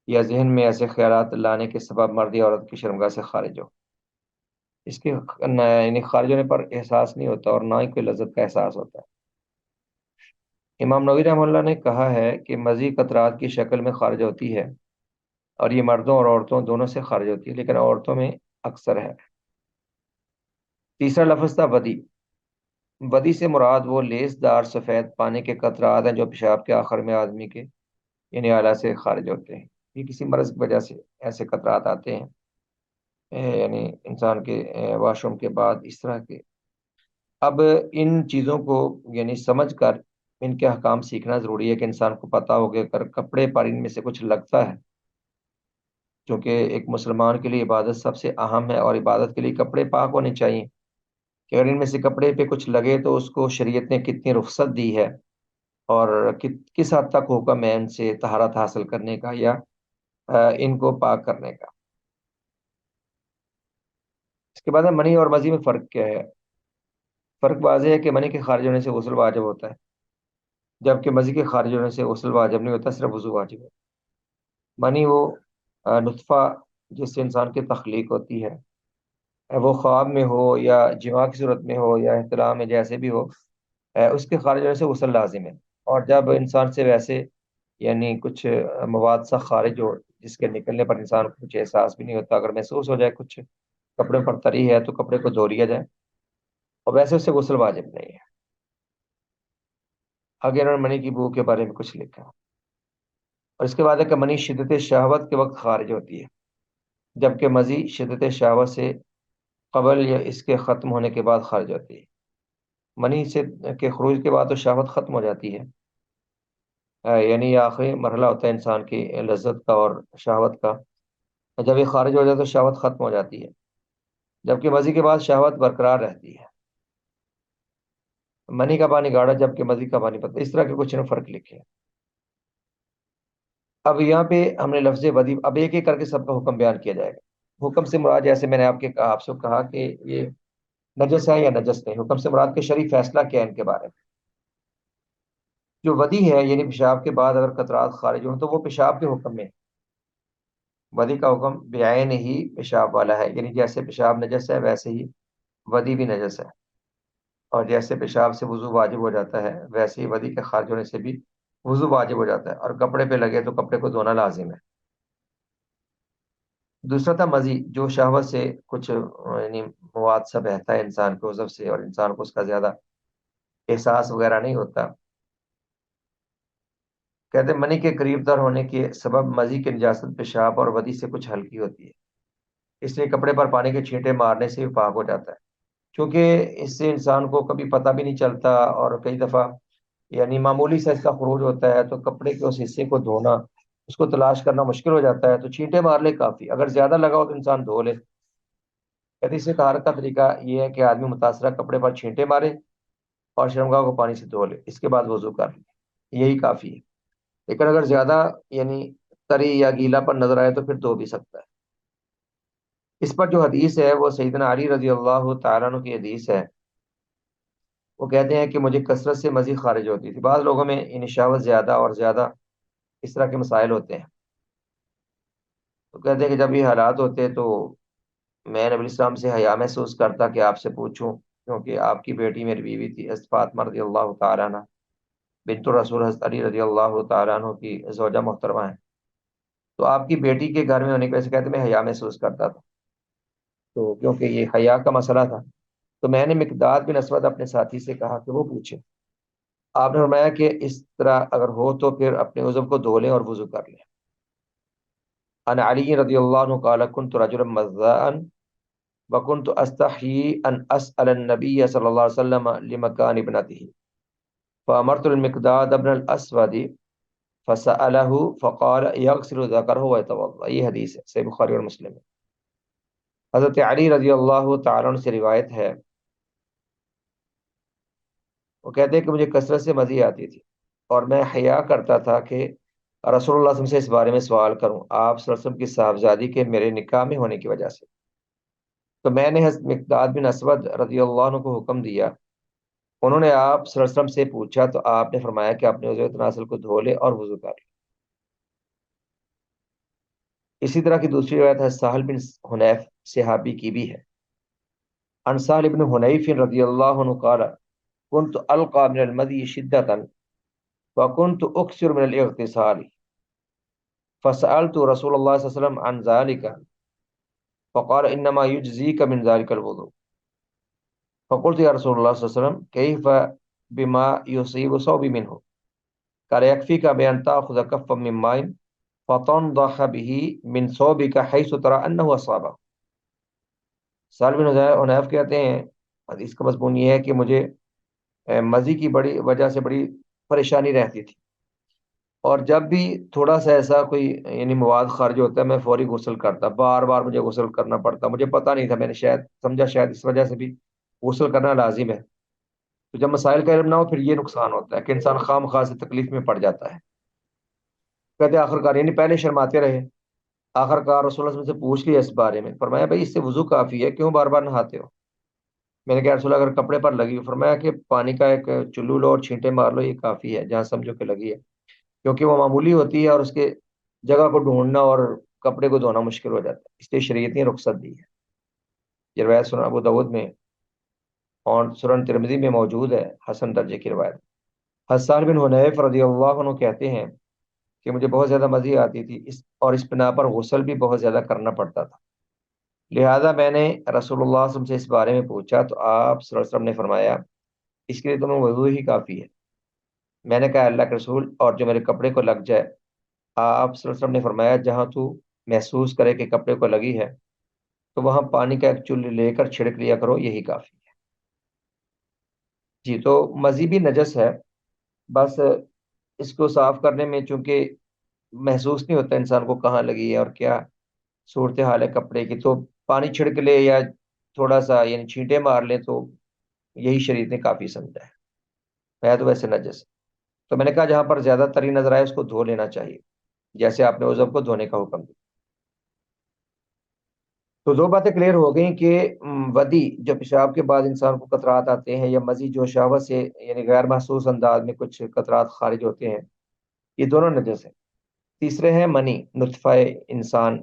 یا ذہن میں ایسے خیالات لانے کے سبب مرد یا عورت کی شرمگاہ سے خارج ہو۔ اس کے یعنی خارج ہونے پر احساس نہیں ہوتا اور نہ ہی کوئی لذت کا احساس ہوتا ہے۔ امام نووی رحمہ اللہ نے کہا ہے کہ مزی قطرات کی شکل میں خارج ہوتی ہے، اور یہ مردوں اور عورتوں دونوں سے خارج ہوتی ہے، لیکن عورتوں میں اکثر ہے۔ تیسرا لفظ تھا ودی۔ ودی سے مراد وہ لیس دار سفید پانی کے قطرات ہیں جو پیشاب کے آخر میں آدمی کے یعنی اعلیٰ سے خارج ہوتے ہیں۔ یہ کسی مرض کی وجہ سے ایسے قطرات آتے ہیں، یعنی انسان کے واش روم کے بعد اس طرح کے۔ اب ان چیزوں کو یعنی سمجھ کر ان کے احکام سیکھنا ضروری ہے کہ انسان کو پتہ ہو کہ اگر کپڑے پر ان میں سے کچھ لگتا ہے، کیونکہ ایک مسلمان کے لیے عبادت سب سے اہم ہے، اور عبادت کے لیے کپڑے پاک ہونے چاہیے، کہ اگر ان میں سے کپڑے پہ کچھ لگے تو اس کو شریعت نے کتنی رخصت دی ہے، اور کس حد تک حکم ہے ان سے طہارت حاصل کرنے کا یا ان کو پاک کرنے کا۔ اس کے بعد ہے منی اور مزی میں فرق کیا ہے؟ فرق واضح ہے کہ منی کے خارج ہونے سے غسل واجب ہوتا ہے، جبکہ مزی کے خارج ہونے سے غسل واجب نہیں ہوتا، صرف وضو واجب ہوتا ہے۔ منی وہ نطفہ جس سے انسان کی تخلیق ہوتی ہے، وہ خواب میں ہو یا جماع کی صورت میں ہو یا احتلام میں، جیسے بھی ہو، اس کے خارج ہونے سے غسل لازم ہے۔ اور جب انسان سے ویسے یعنی کچھ مواد سا خارج ہو جس کے نکلنے پر انسان کو کچھ احساس بھی نہیں ہوتا، اگر محسوس ہو جائے کچھ کپڑے پر تری ہے تو کپڑے کو دھو لیا جائے، اور ویسے اس سے غسل واجب نہیں ہے۔ آگے انہوں نے منی کی بو کے بارے میں کچھ لکھا، اور اس کے بعد ہے کہ منی شدت شہوت کے وقت خارج ہوتی ہے، جبکہ مزی شدت شہوت سے قبل یا اس کے ختم ہونے کے بعد خارج ہوتی ہے۔ منی سے کے خروج کے بعد تو شہوت ختم ہو جاتی ہے، یعنی یہ آخری مرحلہ ہوتا ہے انسان کی لذت کا اور شہوت کا۔ جب یہ خارج ہو جائے تو شہوت ختم ہو جاتی ہے، جبکہ مزی کے بعد شہوت برقرار رہتی ہے۔ منی کا پانی گاڑھا جبکہ مزی کا پانی پتلا، اس طرح کے کچھ نے فرق لکھے ہیں۔ اب یہاں پہ ہم نے لفظ ودی، اب ایک ایک کر کے سب کا حکم بیان کیا جائے گا۔ حکم سے مراد جیسے میں نے آپ سے کہا کہ یہ نجس ہے یا نجس نہیں، حکم سے مراد کے شرعی فیصلہ کیا ہے ان کے بارے میں۔ جو ودی ہے یعنی پیشاب کے بعد اگر قطرات خارج ہوں تو وہ پیشاب کے حکم میں ہے۔ ودی کا حکم بعین ہی پیشاب والا ہے، یعنی جیسے پیشاب نجس ہے ویسے ہی ودی بھی نجس ہے، اور جیسے پیشاب سے وضو واجب ہو جاتا ہے ویسے ہی ودی کے خارج ہونے سے بھی وضو واجب ہو جاتا ہے، اور کپڑے پہ لگے تو کپڑے کو دھونا لازم ہے۔ دوسرا تھا مزی، جو شہوت سے کچھ یعنی مواد سا بہتا ہے انسان کے عضو سے، اور انسان کو اس کا زیادہ احساس وغیرہ نہیں ہوتا۔ کہتے ہیں منی کے قریب تر ہونے کے سبب مزی کی نجاست پیشاب اور ودی سے کچھ ہلکی ہوتی ہے، اس لیے کپڑے پر پانی کے چھینٹے مارنے سے بھی پاک ہو جاتا ہے، کیونکہ اس سے انسان کو کبھی پتہ بھی نہیں چلتا، اور کئی دفعہ یعنی معمولی سا اس کا خروج ہوتا ہے تو کپڑے کے اس حصے کو دھونا، اس کو تلاش کرنا مشکل ہو جاتا ہے، تو چھینٹے مار لے کافی، اگر زیادہ لگا ہو تو انسان دھو لے۔ کہتے اس سے طہارت کا طریقہ یہ ہے کہ آدمی متاثرہ کپڑے پر چھینٹے مارے اور شرمگاہ کو پانی سے دھو لے، اس کے بعد وضو کر لے، یہی کافی ہے۔ لیکن اگر زیادہ یعنی تری یا گیلا پر نظر آئے تو پھر دھو بھی سکتا ہے۔ اس پر جو حدیث ہے وہ سیدنا علی رضی اللہ تعالیٰ عنہ کی حدیث ہے۔ وہ کہتے ہیں کہ مجھے کثرت سے مزید خارج ہوتی تھی۔ بعض لوگوں میں نشاوت زیادہ اور زیادہ اس طرح کے مسائل ہوتے ہیں، تو کہتے ہیں کہ جب یہ حالات ہوتے تو میں نبی السلام سے حیا محسوس کرتا کہ آپ سے پوچھوں، کیونکہ آپ کی بیٹی میری بیوی تھی حضرت فاطمہ رضی اللہ تعالیٰ عنہ بنت الرسول، حضرت علی رضی اللہ تعالیٰ عنہ کی زوجہ محترمہ ہیں۔ تو آپ کی بیٹی کے گھر میں ہونے کی وجہ سے کہتے میں حیا محسوس کرتا تھا، تو کیونکہ یہ حیا کا مسئلہ تھا تو میں نے مقداد بن اسود اپنے ساتھی سے کہا کہ وہ پوچھے۔ آپ نے فرمایا کہ اس طرح اگر ہو تو پھر اپنے عضو کو دھو لیں اور وضو کر لیں۔ ان علی رضی اللہ عنہ قال كنت رجلا مذاء وكنت استحيي ان اسال النبي صلی اللہ علیہ وسلم لمكان ابنته فامرت المقداد بن الاسود فسأله فقال يغسل ذكره ويتوضا۔ یہ حدیث ہے، صحیح بخاری اور مسلم ہے۔ حضرت علی رضی اللہ تعالیٰ عنہ سے روایت ہے، وہ کہتے ہیں کہ مجھے کثرت سے مزی آتی تھی اور میں حیا کرتا تھا کہ رسول اللہ صلی اللہ علیہ وسلم سے اس بارے میں سوال کروں، آپ صلی اللہ علیہ وسلم کی صاحبزادی کے میرے نکاح میں ہونے کی وجہ سے۔ تو میں نے حضرت مقداد بن اسود رضی اللہ عنہ کو حکم دیا، انہوں نے آپ صلی اللہ علیہ وسلم سے پوچھا تو آپ نے فرمایا کہ اپنے عضو تناسل کو دھو لے اور وضو کر لے۔ اسی طرح کی دوسری روایت ہے سہل بن حنیف صحابی کی بھی ہے، عن سہل بن حنیف رضی اللہ عنہ قال كنت القى من المدي شدة وكنت اكثر من الاغتسال فسألت رسول الله صلى الله عليه وسلم عن ذلك فقال انما يجزيك من ذلك الوضوء فقلت يا رسول الله صلى الله عليه وسلم كيف بما يصيب صوبي منه قال يكفيك بأن تأخذ كفا من ماء فتنضح به من صوبك حيث ترى انه اصابه۔ سالم بن حنیف کہتے ہیں حدیث کا مضمون یہ ہے کہ مجھے مزی کی بڑی وجہ سے بڑی پریشانی رہتی تھی، اور جب بھی تھوڑا سا ایسا کوئی یعنی مواد خارج ہوتا ہے میں فوری غسل کرتا، بار بار مجھے غسل کرنا پڑتا، مجھے پتہ نہیں تھا، میں نے شاید سمجھا شاید اس وجہ سے بھی غسل کرنا لازم ہے۔ تو جب مسائل کا علم نہ ہو پھر یہ نقصان ہوتا ہے کہ انسان خام خواہ سے تکلیف میں پڑ جاتا ہے۔ کہتے آخر کار یعنی پہلے شرماتے رہے، آخر کار رسول اللہ صلی اللہ علیہ وسلم سے پوچھ لیا اس بارے میں، فرمایا بھائی اس سے وضو کافی ہے، کیوں بار بار نہاتے ہو؟ میں نے کہا رسول اللہ اگر کپڑے پر لگی ہو، فرمایا کہ پانی کا ایک چلو لو اور چھینٹے مار لو، یہ کافی ہے جہاں سمجھو کہ لگی ہے، کیونکہ وہ معمولی ہوتی ہے اور اس کے جگہ کو ڈھونڈنا اور کپڑے کو دھونا مشکل ہو جاتا ہے، اس لیے شریعت نے رخصت دی ہے۔ یہ روایت سنن ابو داود میں اور سنن ترمذی میں موجود ہے، حسن درجے کی روایت۔ حسان بن حنیف رضی اللہ عنہ کہتے ہیں کہ مجھے بہت زیادہ مزی آتی تھی اور اس بنا پر غسل بھی بہت زیادہ کرنا پڑتا تھا، لہذا میں نے رسول اللہ صلی اللہ علیہ وسلم سے اس بارے میں پوچھا تو آپ صلی اللہ علیہ وسلم نے فرمایا اس کے لیے تمہیں وضو ہی کافی ہے۔ میں نے کہا اللہ کے رسول اور جو میرے کپڑے کو لگ جائے؟ آپ صلی اللہ علیہ وسلم نے فرمایا جہاں تو محسوس کرے کہ کپڑے کو لگی ہے تو وہاں پانی کا ایک چل لے کر چھڑک لیا کرو، یہی کافی ہے۔ جی، تو مزید بھی نجس ہے، بس اس کو صاف کرنے میں چونکہ محسوس نہیں ہوتا انسان کو کہاں لگی ہے اور کیا صورتحال ہے کپڑے کی، تو پانی چھڑک لے یا تھوڑا سا یعنی چھینٹے مار لے تو یہی شریعت نے کافی سمجھا ہے تو ویسے نجس ہے۔ تو میں نے کہا جہاں پر زیادہ تری نظر آئے اس کو دھو لینا چاہیے، جیسے آپ نے عضو کو دھونے کا حکم دیا۔ تو دو باتیں کلیئر ہو گئیں کہ ودی جو پیشاب کے بعد انسان کو قطرات آتے ہیں، یا مزید جو شہوت سے یعنی غیر محسوس انداز میں کچھ قطرات خارج ہوتے ہیں، یہ دونوں نجس ہیں۔ تیسرے ہیں منی، نطفہ انسان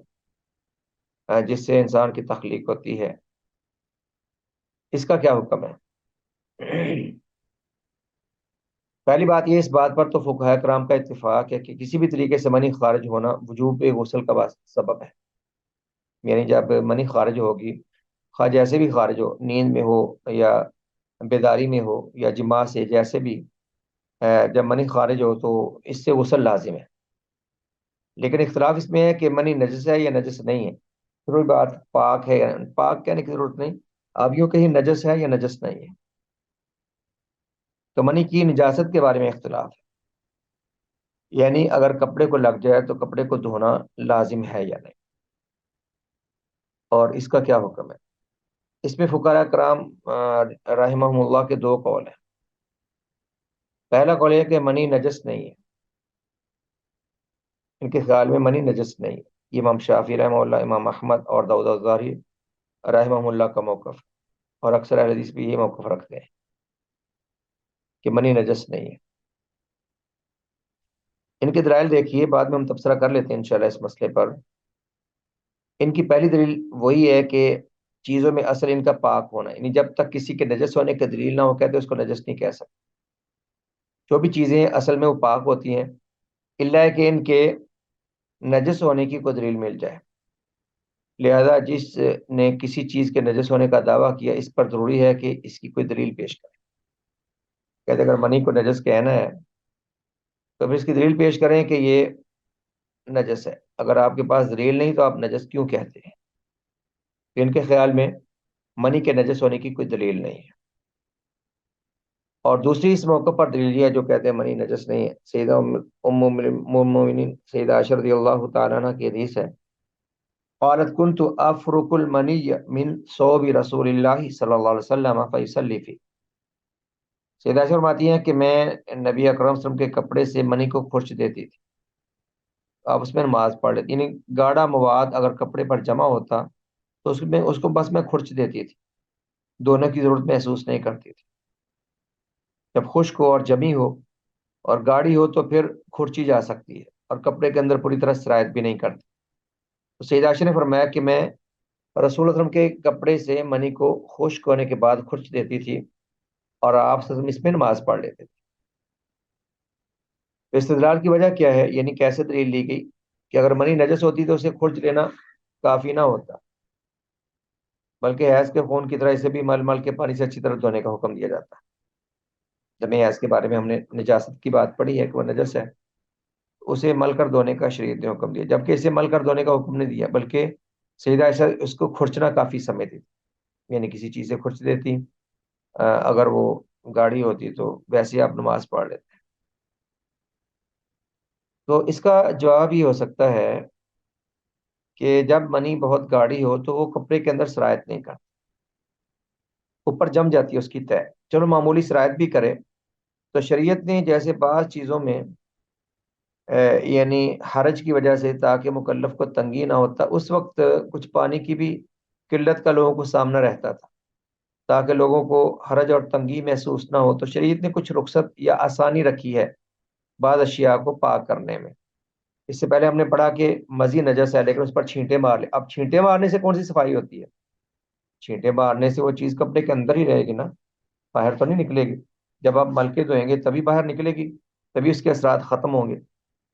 جس سے انسان کی تخلیق ہوتی ہے، اس کا کیا حکم ہے؟ پہلی بات یہ، اس بات پر تو فقہاء کرام کا اتفاق ہے کہ کسی بھی طریقے سے منی خارج ہونا وجوب غسل کا سبب ہے، یعنی جب منی خارج ہوگی، خواہ جیسے بھی خارج ہو، نیند میں ہو یا بیداری میں ہو یا جماع سے، جیسے بھی جب منی خارج ہو تو اس سے غسل لازم ہے۔ لیکن اختلاف اس میں ہے کہ منی نجس ہے یا نجس نہیں ہے، پھر وہی بات پاک ہے یا پاک کہنے کی ضرورت نہیں، اب یوں کہیں نجس ہے یا نجس نہیں ہے۔ تو منی کی نجاست کے بارے میں اختلاف ہے، یعنی اگر کپڑے کو لگ جائے تو کپڑے کو دھونا لازم ہے یا نہیں، اور اس کا کیا حکم ہے؟ اس میں فقہاء کرام رحمہم اللہ کے دو قول ہیں۔ پہلا قول یہ کہ منی نجس نہیں ہے، ان کے خیال میں منی نجس نہیں ہے، یہ امام شافعی رحمہ اللہ، امام احمد اور داؤد الظاہری رحمہ اللہ کا موقف، اور اکثر اہل حدیث بھی یہ موقف رکھتے ہیں کہ منی نجس نہیں ہے۔ ان کے دلائل دیکھیے، بعد میں ہم تبصرہ کر لیتے ہیں انشاءاللہ اس مسئلے پر۔ ان کی پہلی دلیل وہی ہے کہ چیزوں میں اصل ان کا پاک ہونا، یعنی جب تک کسی کے نجس ہونے کی دلیل نہ ہو کہتے اس کو نجس نہیں کہہ سکتے۔ جو بھی چیزیں اصل میں وہ پاک ہوتی ہیں، الا کہ ان کے نجس ہونے کی کوئی دلیل مل جائے، لہذا جس نے کسی چیز کے نجس ہونے کا دعویٰ کیا اس پر ضروری ہے کہ اس کی کوئی دلیل پیش کرے. کہتے اگر منی کو نجس کہنا ہے تو پھر اس کی دلیل پیش کریں کہ یہ نجس ہے. اگر آپ کے پاس دلیل نہیں تو آپ نجس کیوں کہتے ہیں؟ ان کے خیال میں منی کے نجس ہونے کی کوئی دلیل نہیں ہے. اور دوسری اس موقع پر دلیل یہ ہے جو کہتے ہیں منی نجس نہیں ہے، سیدہ ام المؤمنین سیدہ عائشہ رضی اللہ تعالیٰ عنہ کی حدیث ہے، قالت كنت افرق المنی من صوب رسول اللہ صلی اللہ علیہ وسلم فیصلی فی. سیدہ عائشہ فرماتی ہیں کہ میں نبی اکرم صلی اللہ علیہ وسلم کے کپڑے سے منی کو کھرچ دیتی تھی، آپ اس میں نماز پڑھ لیتی. یعنی گاڑھا مواد اگر کپڑے پر جمع ہوتا تو اس کو بس میں کھرچ دیتی تھی، دونوں کی ضرورت محسوس نہیں کرتی تھی. جب خشک ہو اور جمی ہو اور گاڑھی ہو تو پھر کھرچی جا سکتی ہے اور کپڑے کے اندر پوری طرح سرایت بھی نہیں کرتی. تو سیدہ عائشہ نے فرمایا کہ میں رسول اللہ صلی اللہ علیہ وسلم کے کپڑے سے منی کو خشک ہونے کے بعد کھرچ دیتی تھی اور آپ صلی اللہ علیہ وسلم اس میں نماز پڑھ لیتے تھے. تو استدلال کی وجہ کیا ہے؟ یعنی کیسے دلیل لی گئی کہ اگر منی نجس ہوتی تو اسے کھرچ لینا کافی نہ ہوتا، بلکہ حیض کے خون کی طرح اسے بھی مل مل کے پانی سے اچھی طرح دھونے کا حکم دیا جاتا. جب حیض کے بارے میں ہم نے نجاست کی بات پڑھی ہے کہ وہ نجس ہے، اسے مل کر دھونے کا شریعت نے حکم دیا، جبکہ اسے مل کر دھونے کا حکم نہیں دیا بلکہ سیدہ عائشہ اس کو کھرچنا کافی سمجھتی تھی. یعنی کسی چیز سے کھرچ دیتی، اگر وہ گاڑی ہوتی تو ویسے ہی آپ نماز پڑھ لیتے. تو اس کا جواب یہ ہو سکتا ہے کہ جب منی بہت گاڑی ہو تو وہ کپڑے کے اندر سرایت نہیں کرتی، اوپر جم جاتی ہے اس کی تہ. چلو معمولی سرایت بھی کرے تو شریعت نے جیسے بعض چیزوں میں یعنی حرج کی وجہ سے تاکہ مکلف کو تنگی نہ ہوتا اس وقت کچھ پانی کی بھی قلت کا لوگوں کو سامنا رہتا تھا تاکہ لوگوں کو حرج اور تنگی محسوس نہ ہو، تو شریعت نے کچھ رخصت یا آسانی رکھی ہے بعض اشیاء کو پاک کرنے میں. اس سے پہلے ہم نے پڑھا کہ مزی نجس ہے لیکن اس پر چھینٹے مار لے. اب چھینٹے مارنے سے کون سی صفائی ہوتی ہے؟ چھینٹے مارنے سے وہ چیز کپڑے کے اندر ہی رہے گی نا، باہر تو نہیں نکلے گی. جب آپ مل کے دھوئیں گے تبھی باہر نکلے گی، تبھی اس کے اثرات ختم ہوں گے.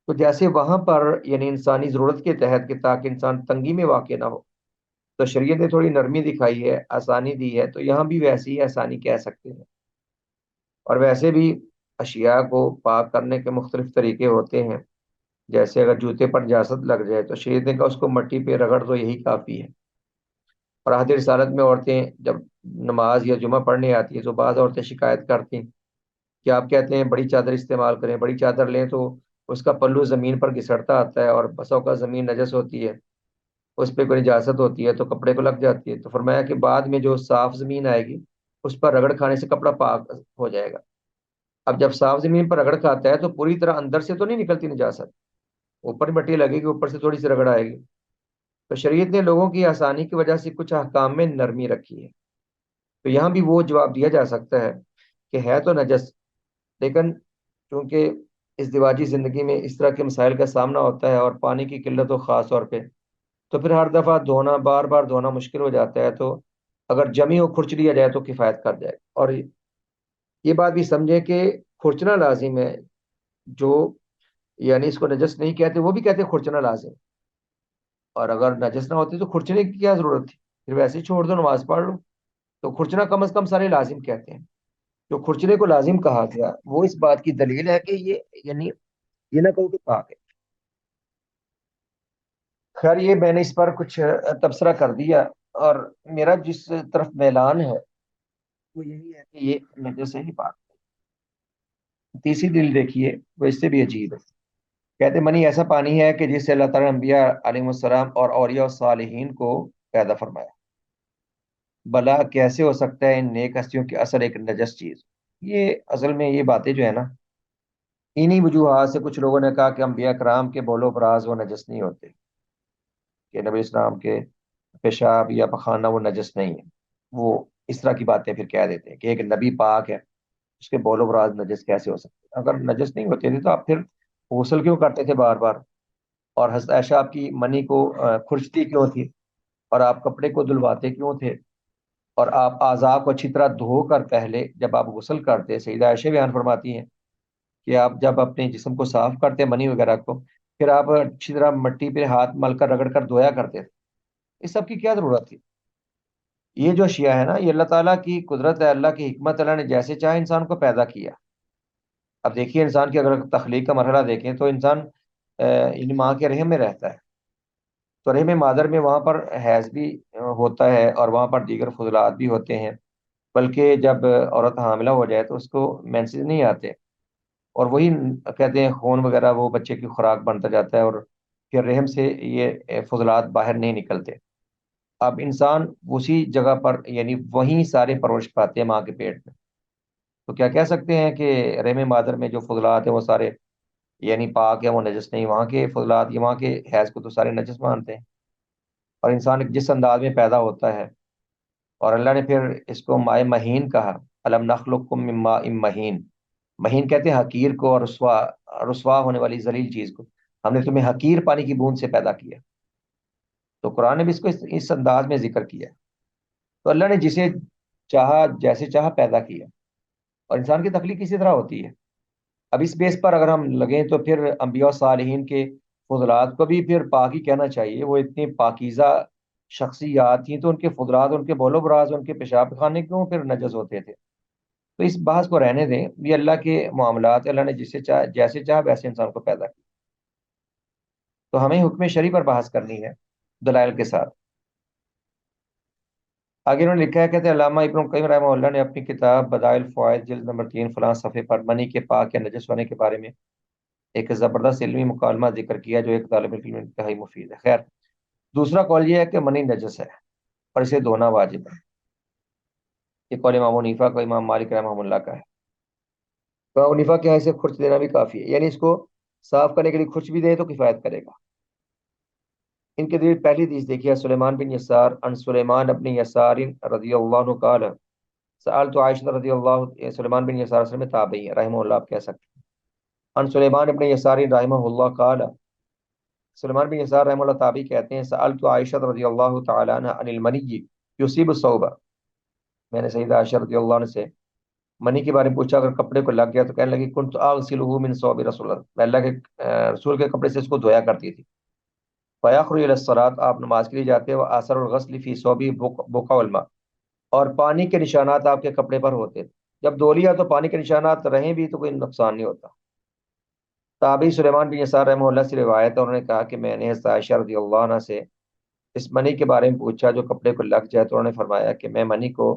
تو جیسے وہاں پر یعنی انسانی ضرورت کے تحت کہ تاکہ انسان تنگی میں واقع نہ ہو تو شریعت نے تھوڑی نرمی دکھائی ہے، آسانی دی ہے، تو یہاں بھی ویسی ہی آسانی کہہ سکتے ہیں. اور ویسے بھی اشیاء کو پاک کرنے کے مختلف طریقے ہوتے ہیں، جیسے اگر جوتے پر نجاست لگ جائے تو شریعت نے کہا اس کو مٹی پہ رگڑ دو، یہی کافی ہے. اور احادیث رسالت میں عورتیں جب نماز یا جمعہ پڑھنے آتی ہیں تو بعض عورتیں شکایت کرتی ہیں کہ آپ کہتے ہیں بڑی چادر استعمال کریں، بڑی چادر لیں تو اس کا پلو زمین پر گھسڑتا آتا ہے اور بسوں کا زمین نجس ہوتی ہے، اس پہ کوئی نجاست ہوتی ہے تو کپڑے کو لگ جاتی ہے. تو فرمایا کہ بعد میں جو صاف زمین آئے گی اس پر رگڑ کھانے سے کپڑا پاک ہو جائے گا. اب جب صاف زمین پر رگڑ کھاتا ہے تو پوری طرح اندر سے تو نہیں نکلتی نجاست، اوپر مٹی لگے گی، اوپر سے تھوڑی سی رگڑ آئے گی. تو شریعت نے لوگوں کی آسانی کی وجہ سے کچھ احکام میں نرمی رکھی ہے. تو یہاں بھی وہ جواب دیا جا سکتا ہے کہ ہے تو نجس، لیکن چونکہ ازدواجی زندگی میں اس طرح کے مسائل کا سامنا ہوتا ہے اور پانی کی قلت ہو خاص طور پہ، تو پھر ہر دفعہ دھونا بار بار دھونا مشکل ہو جاتا ہے. تو اگر جمی ہو کھرچ لیا جائے تو کفایت کر جائے. اور یہ بات بھی سمجھیں کہ کھرچنا لازم ہے، جو یعنی اس کو نجس نہیں کہتے وہ بھی کہتے ہیں کھرچنا لازم. اور اگر نجس نہ ہوتی تو کھرچنے کی کیا ضرورت تھی؟ پھر ویسے ہی چھوڑ دو، نماز پڑھ لو. تو کھرچنا کم از کم سارے لازم کہتے ہیں. جو کھرچنے کو لازم کہا گیا وہ اس بات کی دلیل ہے کہ یہ یعنی یہ نہ کہو کہ پاک ہے. خیر یہ میں نے اس پر کچھ تبصرہ کر دیا، اور میرا جس طرف میلان ہے وہ یہی ہے کہ یہ نجس سے ہی پاک. تیسری دلیل دیکھیے، وہ اس سے بھی عجیب ہے. کہتے منی ایسا پانی ہے کہ جس سے اللہ تعالیٰ نے انبیاء علیہ السلام اور اولیاء و صالحین کو پیدا فرمایا. بلا کیسے ہو سکتا ہے ان نیک ہستیوں کی اصل ایک نجس چیز؟ یہ اصل میں یہ باتیں جو ہے نا، انہی وجوہات سے کچھ لوگوں نے کہا کہ انبیاء کرام کے بول و براز وہ نجس نہیں ہوتے، کہ نبی اسلام کے پیشاب یا پخانہ وہ نجس نہیں ہے. وہ اس طرح کی باتیں پھر کہہ دیتے ہیں کہ ایک نبی پاک ہے، اس کے بول و براز نجس کیسے ہو سکتے ہیں؟ اگر نجس نہیں ہوتے تھے تو آپ پھر غسل کیوں کرتے تھے بار بار؟ اور حضرت عائشہ آپ کی منی کو کھرچتی کیوں تھی؟ اور آپ کپڑے کو دھلواتے کیوں تھے؟ اور آپ اعضاء کو اچھی طرح دھو کر پہلے جب آپ غسل کرتے، سیدہ عائشہ بیان فرماتی ہیں کہ آپ جب اپنے جسم کو صاف کرتے منی وغیرہ کو پھر آپ اچھی طرح مٹی پہ ہاتھ مل کر رگڑ کر دھویا کرتے تھے. اس سب کی کیا ضرورت تھی؟ یہ جو اشیاء ہے نا، یہ اللہ تعالیٰ کی قدرت ہے، اللہ کی حکمت. اللہ نے جیسے چاہے انسان کو پیدا کیا. اب دیکھیے انسان کی اگر تخلیق کا مرحلہ دیکھیں تو انسان ان ماں کے رحم میں رہتا ہے. تو رحم مادر میں وہاں پر حیض بھی ہوتا ہے، اور وہاں پر دیگر فضلات بھی ہوتے ہیں. بلکہ جب عورت حاملہ ہو جائے تو اس کو مینسز نہیں آتے، اور وہی کہتے ہیں خون وغیرہ وہ بچے کی خوراک بنتا جاتا ہے، اور پھر رحم سے یہ فضلات باہر نہیں نکلتے. اب انسان اسی جگہ پر یعنی وہیں سارے پرورش پاتے ہیں ماں کے پیٹ میں. تو کیا کہہ سکتے ہیں کہ رحم مادر میں جو فضلات ہیں وہ سارے یعنی پاک ہے، وہ نجس نہیں؟ وہاں کے فضلات یہ وہاں کے حیض کو تو سارے نجس مانتے ہیں. اور انسان جس انداز میں پیدا ہوتا ہے، اور اللہ نے پھر اس کو مائع مہین کہا. الم نخلقکم من ماء مہین. مہین کہتے ہیں حقیر کو، اور رسوا ہونے والی ذلیل چیز کو. ہم نے تمہیں حقیر پانی کی بوند سے پیدا کیا. تو قرآن نے بھی اس کو اس انداز میں ذکر کیا. تو اللہ نے جسے چاہا جیسے چاہا پیدا کیا، اور انسان کی تخلیق اسی طرح ہوتی ہے. اب اس بیس پر اگر ہم لگیں تو پھر انبیاء و صالحین کے فضلات کو بھی پھر پاک ہی کہنا چاہیے. وہ اتنی پاکیزہ شخصیات تھیں، تو ان کے فضلات، ان کے بول و براز، ان کے پیشاب خانے کیوں پھر نجس ہوتے تھے؟ تو اس بحث کو رہنے دیں. یہ اللہ کے معاملات ہیں، اللہ نے جسے چاہ جیسے چاہ ویسے انسان کو پیدا کیا. تو ہمیں حکم شرعی پر بحث کرنی ہے دلائل کے ساتھ. آگے انہوں نے لکھا ہے، کہتے ہیں علامہ ابن القیم رحمہ اللہ نے اپنی کتاب بدائع الفوائد جلد نمبر 3 فلاں صفحے پر منی کے پاک یا نجس ہونے کے بارے میں ایک زبردست علمی مکالمہ ذکر کیا، جو ایک طالب علم انتہائی مفید ہے. خیر، دوسرا قول یہ ہے کہ منی نجس ہے اور اسے دھونا واجب ہے. یہ قول امام حنیفہ کا، امام مالک رحمہ اللہ کا ہے. امام حنیفہ کے یہاں اسے خرچ دینا بھی کافی ہے، یعنی اس کو صاف کرنے کے لیے خرچ بھی دے تو کفایت کرے گا. ان کے دلیل پہلی حدیث دیکھیے، سلیمان بن یسار ان سلیمان ابن یسار رضی اللہ عنہ قال سألت عائشہ رضی اللہ. سلیمان بن یسار اصل میں تابعی ہے، رحمہ اللہ آپ کہہ سکتے ہیں. ان سلیمان ابن یسار رحمہ اللہ قال، سلیمان بن یسار رحمہ اللہ تابعی کہتے ہیں، سألت عائشہ رضی اللہ تعالی عنہ عن المنی یصیب الثوب. میں نے سیدہ عائشہ رضی اللہ عنہ سے منی کے بارے میں پوچھا، اگر کپڑے کو لگ گیا تو کہنے لگی کنت اغسلہ من ثوب رسول اللہ، میں اللہ کے رسول کے کپڑے سے اس کو دھویا کرتی تھی. فیخرج الی الصلاۃ، آپ نماز کے لیے جاتے ہو، اثر الغسل فی ثوبی بقع الماء، اور پانی کے نشانات آپ کے کپڑے پر ہوتے تھے. جب دھو لیا تو پانی کے نشانات رہیں بھی تو کوئی نقصان نہیں ہوتا. تابعی سلیمان بن یسار رحمہ اللہ سے روایت ہے، انہوں نے کہا کہ میں نے عائشہ رضی اللہ عنہ سے اس منی کے بارے میں پوچھا جو کپڑے کو لگ جائے، تو انہوں نے فرمایا کہ میں منی کو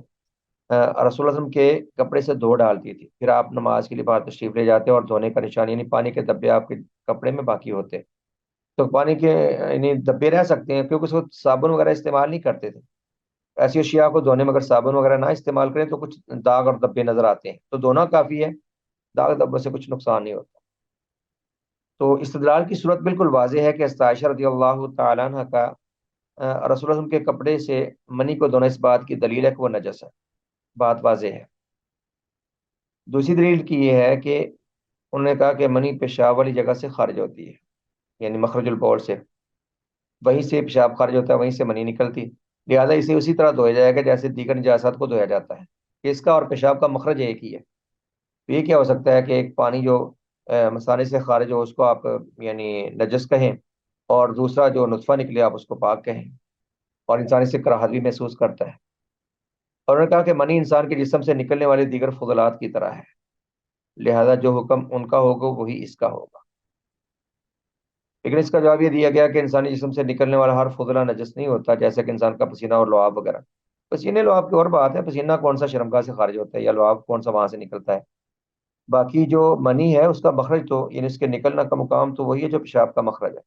رسول اللہ وسلم کے کپڑے سے دھو ڈالتی تھی، پھر آپ نماز کے لیے باہر تشریف لے جاتے اور دھونے کا نشان یعنی پانی کے دبے آپ کے کپڑے میں باقی ہوتے. تو پانی کے یعنی دبے رہ سکتے ہیں، کیونکہ اس کو صابن وغیرہ استعمال نہیں کرتے تھے. ایسی اشیاء کو دھونے میں اگر صابن وغیرہ نہ استعمال کریں تو کچھ داغ اور دبے نظر آتے ہیں، تو دھونا کافی ہے، داغ دبوں سے کچھ نقصان نہیں ہوتا. تو استدلال کی صورت بالکل واضح ہے کہ عائشہ رضی اللہ تعالیٰ عنہ کا رسول اللہ صلی اللہ علیہ وسلم کے کپڑے سے منی کو دھونا اس بات کی دلیل ہے کہ وہ نجس ہے. بات واضح ہے. دوسری دلیل کی یہ ہے کہ انہوں نے کہا کہ منی پیشاب والی جگہ سے خارج ہوتی ہے، یعنی مخرج البول سے، وہیں سے پیشاب خارج ہوتا ہے، وہیں سے منی نکلتی. لہٰذا اسے اسی طرح دھویا جائے گا جیسے دیگر نجاسات کو دھویا جاتا ہے، کہ اس کا اور پیشاب کا مخرج ایک ہی ہے. تو یہ کیا ہو سکتا ہے کہ ایک پانی جو مثانے سے خارج ہو اس کو آپ یعنی نجس کہیں، اور دوسرا جو نطفہ نکلے آپ اس کو پاک کہیں، اور انسان اس سے کراہت بھی محسوس کرتا ہے. اور انہوں نے کہا کہ منی انسان کے جسم سے نکلنے والے دیگر فضلات کی طرح ہے، لہذا جو حکم ان کا ہوگا وہی اس کا ہوگا. لیکن اس کا جواب یہ دیا گیا کہ انسانی جسم سے نکلنے والا ہر فضلہ نجس نہیں ہوتا، جیسے کہ انسان کا پسینہ اور لعاب وغیرہ. پسینے لعاب کی اور بات ہے، پسینہ کون سا شرمگاہ سے خارج ہوتا ہے، یا لعاب کون سا وہاں سے نکلتا ہے. باقی جو منی ہے اس کا مخرج تو یعنی اس کے نکلنا کا مقام تو وہی ہے جو پیشاب کا مخرج ہے.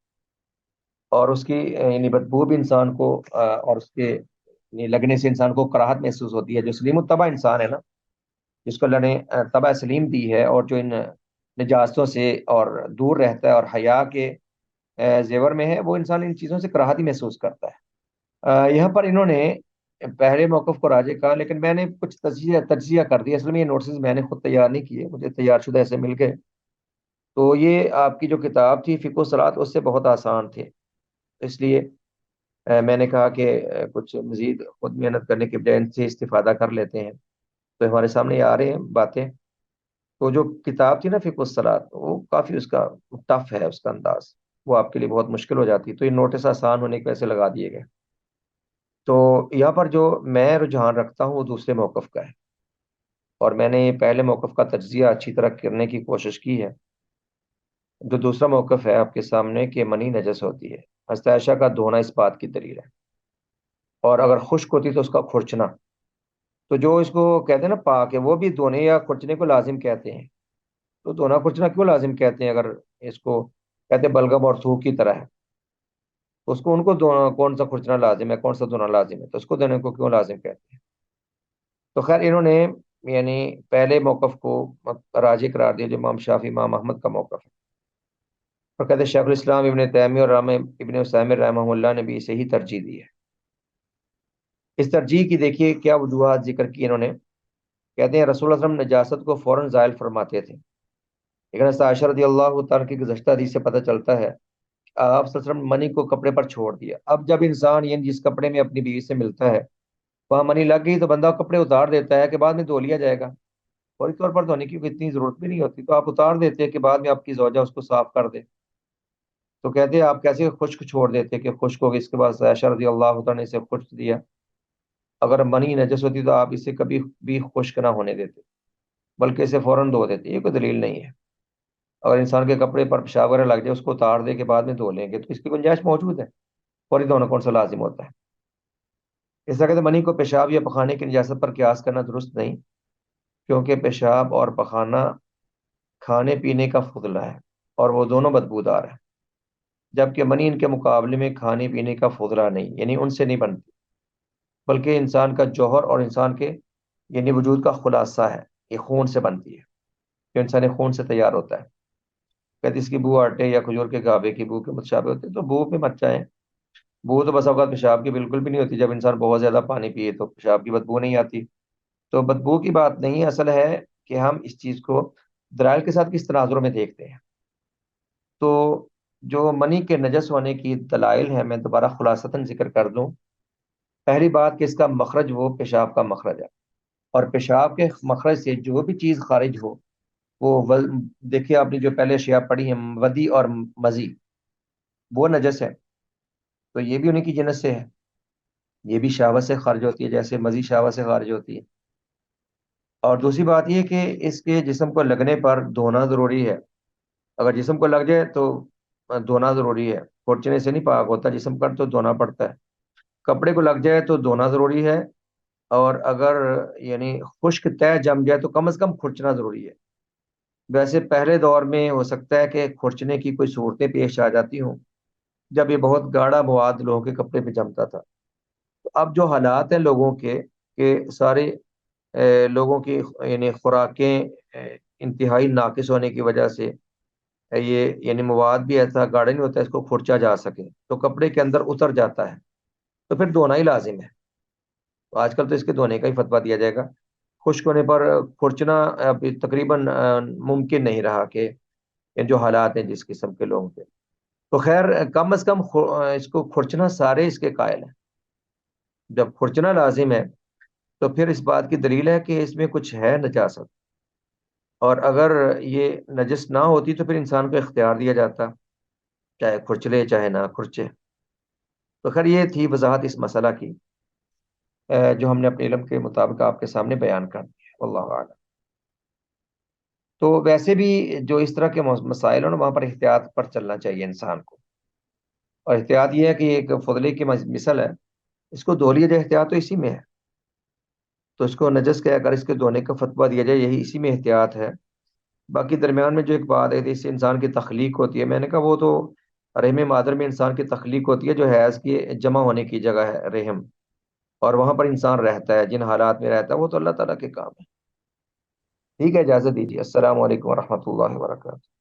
اور اس کی یعنی بدبو بھی انسان کو اور اس کے یعنی لگنے سے انسان کو کراہت محسوس ہوتی ہے. جو سلیم الطبع انسان ہے نا، جس کو اللہ نے طبع سلیم دی ہے، اور جو ان نجاستوں سے اور دور رہتا ہے اور حیا کے زیور میں ہے، وہ انسان ان چیزوں سے کراہت ہی محسوس کرتا ہے. یہاں پر انہوں نے پہلے موقف کو راجح کہا، لیکن میں نے کچھ تجزیہ کر دیا. اصل میں یہ نوٹسز میں نے خود تیار نہیں کیے، مجھے تیار شدہ ایسے مل گئے. تو یہ آپ کی جو کتاب تھی فقہ و صلاۃ اس سے بہت آسان تھے، اس لیے میں نے کہا کہ کچھ مزید خود محنت کرنے کے بجائے ان سے استفادہ کر لیتے ہیں. تو ہمارے سامنے یہ آ رہے ہیں باتیں. تو جو کتاب تھی نا فقہ و صلاۃ، وہ کافی اس کا ٹف ہے اس کا انداز. وہ آپ کے لیے بہت مشکل ہو جاتی ہے، تو یہ نوٹس آسان ہونے کی وجہ سے لگا دیے گئے۔ تو یہاں پر جو میں رجحان رکھتا ہوں وہ دوسرے موقف کا ہے، اور میں نے پہلے موقف کا تجزیہ اچھی طرح کرنے کی کوشش کی ہے۔ جو دوسرا موقف ہے آپ کے سامنے کہ منی نجس ہوتی ہے، حضرت عائشہ کا دھونا اس بات کی دلیل ہے، اور اگر خشک ہوتی تو اس کا کھرچنا، تو جو اس کو کہتے ہیں نا پاک ہے، وہ بھی دھونے یا کھرچنے کو لازم کہتے ہیں۔ تو دھونا کھرچنا کیوں لازم کہتے ہیں؟ اگر اس کو کہتے ہیں بلغم اور تھوک کی طرح ہے، تو اس کو ان کو کون سا کھرچنا لازم ہے، کون سا دھونا لازم ہے، تو اس کو دھونے کو کیوں لازم کہتے ہیں؟ تو خیر انہوں نے یعنی پہلے موقف کو راجح قرار دیا جو امام شافعی امام احمد کا موقف ہے، اور کہتے ہیں شیخ الاسلام ابن تیمیہ اور رام ابن عثیمین رحمہ اللہ نے بھی اسے ہی ترجیح دی ہے۔ اس ترجیح کی دیکھیے کیا وجوہات ذکر کی انہوں نے۔ کہتے ہیں رسول اللہ صلی اللہ علیہ وسلم نجاست کو فوراً زائل فرماتے تھے، لیکن حضرت عائشہ رضی اللہ تعالیٰ کی گزشتہ حدیث سے پتہ چلتا ہے کہ آپ صلی اللہ علیہ وسلم منی کو کپڑے پر چھوڑ دیا۔ اب جب انسان یعنی جس کپڑے میں اپنی بیوی سے ملتا ہے وہاں منی لگ گئی تو بندہ کپڑے اتار دیتا ہے کہ بعد میں دھو لیا جائے گا، فوری طور پر دھونے کی اتنی ضرورت بھی نہیں ہوتی، تو آپ اتار دیتے ہیں کہ بعد میں آپ کی زوجہ اس کو صاف کر دے۔ تو کہتے ہیں آپ کیسے خشک چھوڑ دیتے کہ خشک ہو گئی، اس کے بعد عائشہ رضی اللہ تعالیٰ نے اسے خشک دیا، اگر منی نجس ہوتی تو آپ اسے کبھی بھی خشک نہ ہونے دیتے بلکہ اسے فوراً دھو دیتے۔ یہ کوئی دلیل نہیں ہے، اگر انسان کے کپڑے پر پیشاب وغیرہ لگ جائے اس کو اتار دے کے بعد میں دھو لیں گے تو اس کی گنجائش موجود ہے، فوری دھونا کون سا لازم ہوتا ہے؟ اس طرح کہتے ہیں منی کو پیشاب یا پخانے کی نجاست پر قیاس کرنا درست نہیں، کیونکہ پیشاب اور پخانہ کھانے پینے کا فضلہ ہے اور وہ دونوں بدبودار ہیں، جبکہ منی ان کے مقابلے میں کھانے پینے کا فضلہ نہیں، یعنی ان سے نہیں بنتی، بلکہ انسان کا جوہر اور انسان کے یعنی وجود کا خلاصہ ہے، یہ خون سے بنتی ہے، جو انسانی خون سے تیار ہوتا ہے۔ کہتے اس کی بو آٹے یا کھجور کے گابے کی بو کے متشابہ ہوتے ہیں، تو بو پہ مت جائیں، بو تو بس اوقات پیشاب کی بالکل بھی نہیں ہوتی، جب انسان بہت زیادہ پانی پیے تو پیشاب کی بدبو نہیں آتی، تو بدبو کی بات نہیں، اصل ہے کہ ہم اس چیز کو دلائل کے ساتھ کس تناظر میں دیکھتے ہیں۔ تو جو منی کے نجس ہونے کی دلائل ہیں میں دوبارہ خلاصتاً ذکر کر دوں۔ پہلی بات کہ اس کا مخرج وہ پیشاب کا مخرج ہے، اور پیشاب کے مخرج سے جو بھی چیز خارج ہو وہ دیکھیے آپ نے جو پہلے اشیاء پڑھی ہیں ودی اور مزی، وہ نجس ہے، تو یہ بھی انہیں کی جنس سے ہے، یہ بھی شہوت سے خارج ہوتی ہے جیسے مزی شہوت سے خارج ہوتی ہے۔ اور دوسری بات یہ کہ اس کے جسم کو لگنے پر دھونا ضروری ہے، اگر جسم کو لگ جائے تو دھونا ضروری ہے، کھرچنے سے نہیں پاک ہوتا جسم کا، تو دھونا پڑتا ہے۔ کپڑے کو لگ جائے تو دھونا ضروری ہے، اور اگر یعنی خشک طے جم جائے تو کم از کم کھرچنا ضروری ہے۔ ویسے پہلے دور میں ہو سکتا ہے کہ کھرچنے کی کوئی صورتیں پیش آ جاتی ہوں جب یہ بہت گاڑھا مواد لوگوں کے کپڑے پہ جمتا تھا، تو اب جو حالات ہیں لوگوں کے کہ سارے لوگوں کی یعنی خوراکیں انتہائی ناقص ہونے کی وجہ سے یہ یعنی مواد بھی ایسا گاڑھا نہیں ہوتا اس کو کھرچا جا سکے، تو کپڑے کے اندر اتر جاتا ہے، تو پھر دھونا ہی لازم ہے۔ تو آج کل تو اس کے دھونے کا ہی فتویٰ دیا جائے گا، خشک ہونے پر کھرچنا اب تقریباً ممکن نہیں رہا کہ یہ جو حالات ہیں جس قسم کے لوگوں کے، تو خیر کم از کم اس کو کھرچنا سارے اس کے قائل ہیں۔ جب کھرچنا لازم ہے تو پھر اس بات کی دلیل ہے کہ اس میں کچھ ہے نجاست، اور اگر یہ نجس نہ ہوتی تو پھر انسان کو اختیار دیا جاتا چاہے کھرچلے چاہے نہ کھرچے۔ تو خیر یہ تھی وضاحت اس مسئلہ کی جو ہم نے اپنے علم کے مطابق آپ کے سامنے بیان کر دی ہے، واللہ اعلم۔ تو ویسے بھی جو اس طرح کے مسائل ہیں نا وہاں پر احتیاط پر چلنا چاہیے انسان کو، اور احتیاط یہ ہے کہ ایک فضلے کی مثل ہے، اس کو دھو لیا جائے احتیاط تو اسی میں ہے، تو اس کو نجس کے اگر اس کے دھونے کا فتویٰ دیا جائے یہی اسی میں احتیاط ہے۔ باقی درمیان میں جو ایک بات ہے اس سے انسان کی تخلیق ہوتی ہے، میں نے کہا وہ تو رحم مادر میں انسان کی تخلیق ہوتی ہے جو حیض کی جمع ہونے کی جگہ ہے رحم، اور وہاں پر انسان رہتا ہے، جن حالات میں رہتا ہے وہ تو اللہ تعالیٰ کے کام ہے۔ ٹھیک ہے، اجازت دیجیے، السلام علیکم ورحمۃ اللہ وبرکاتہ۔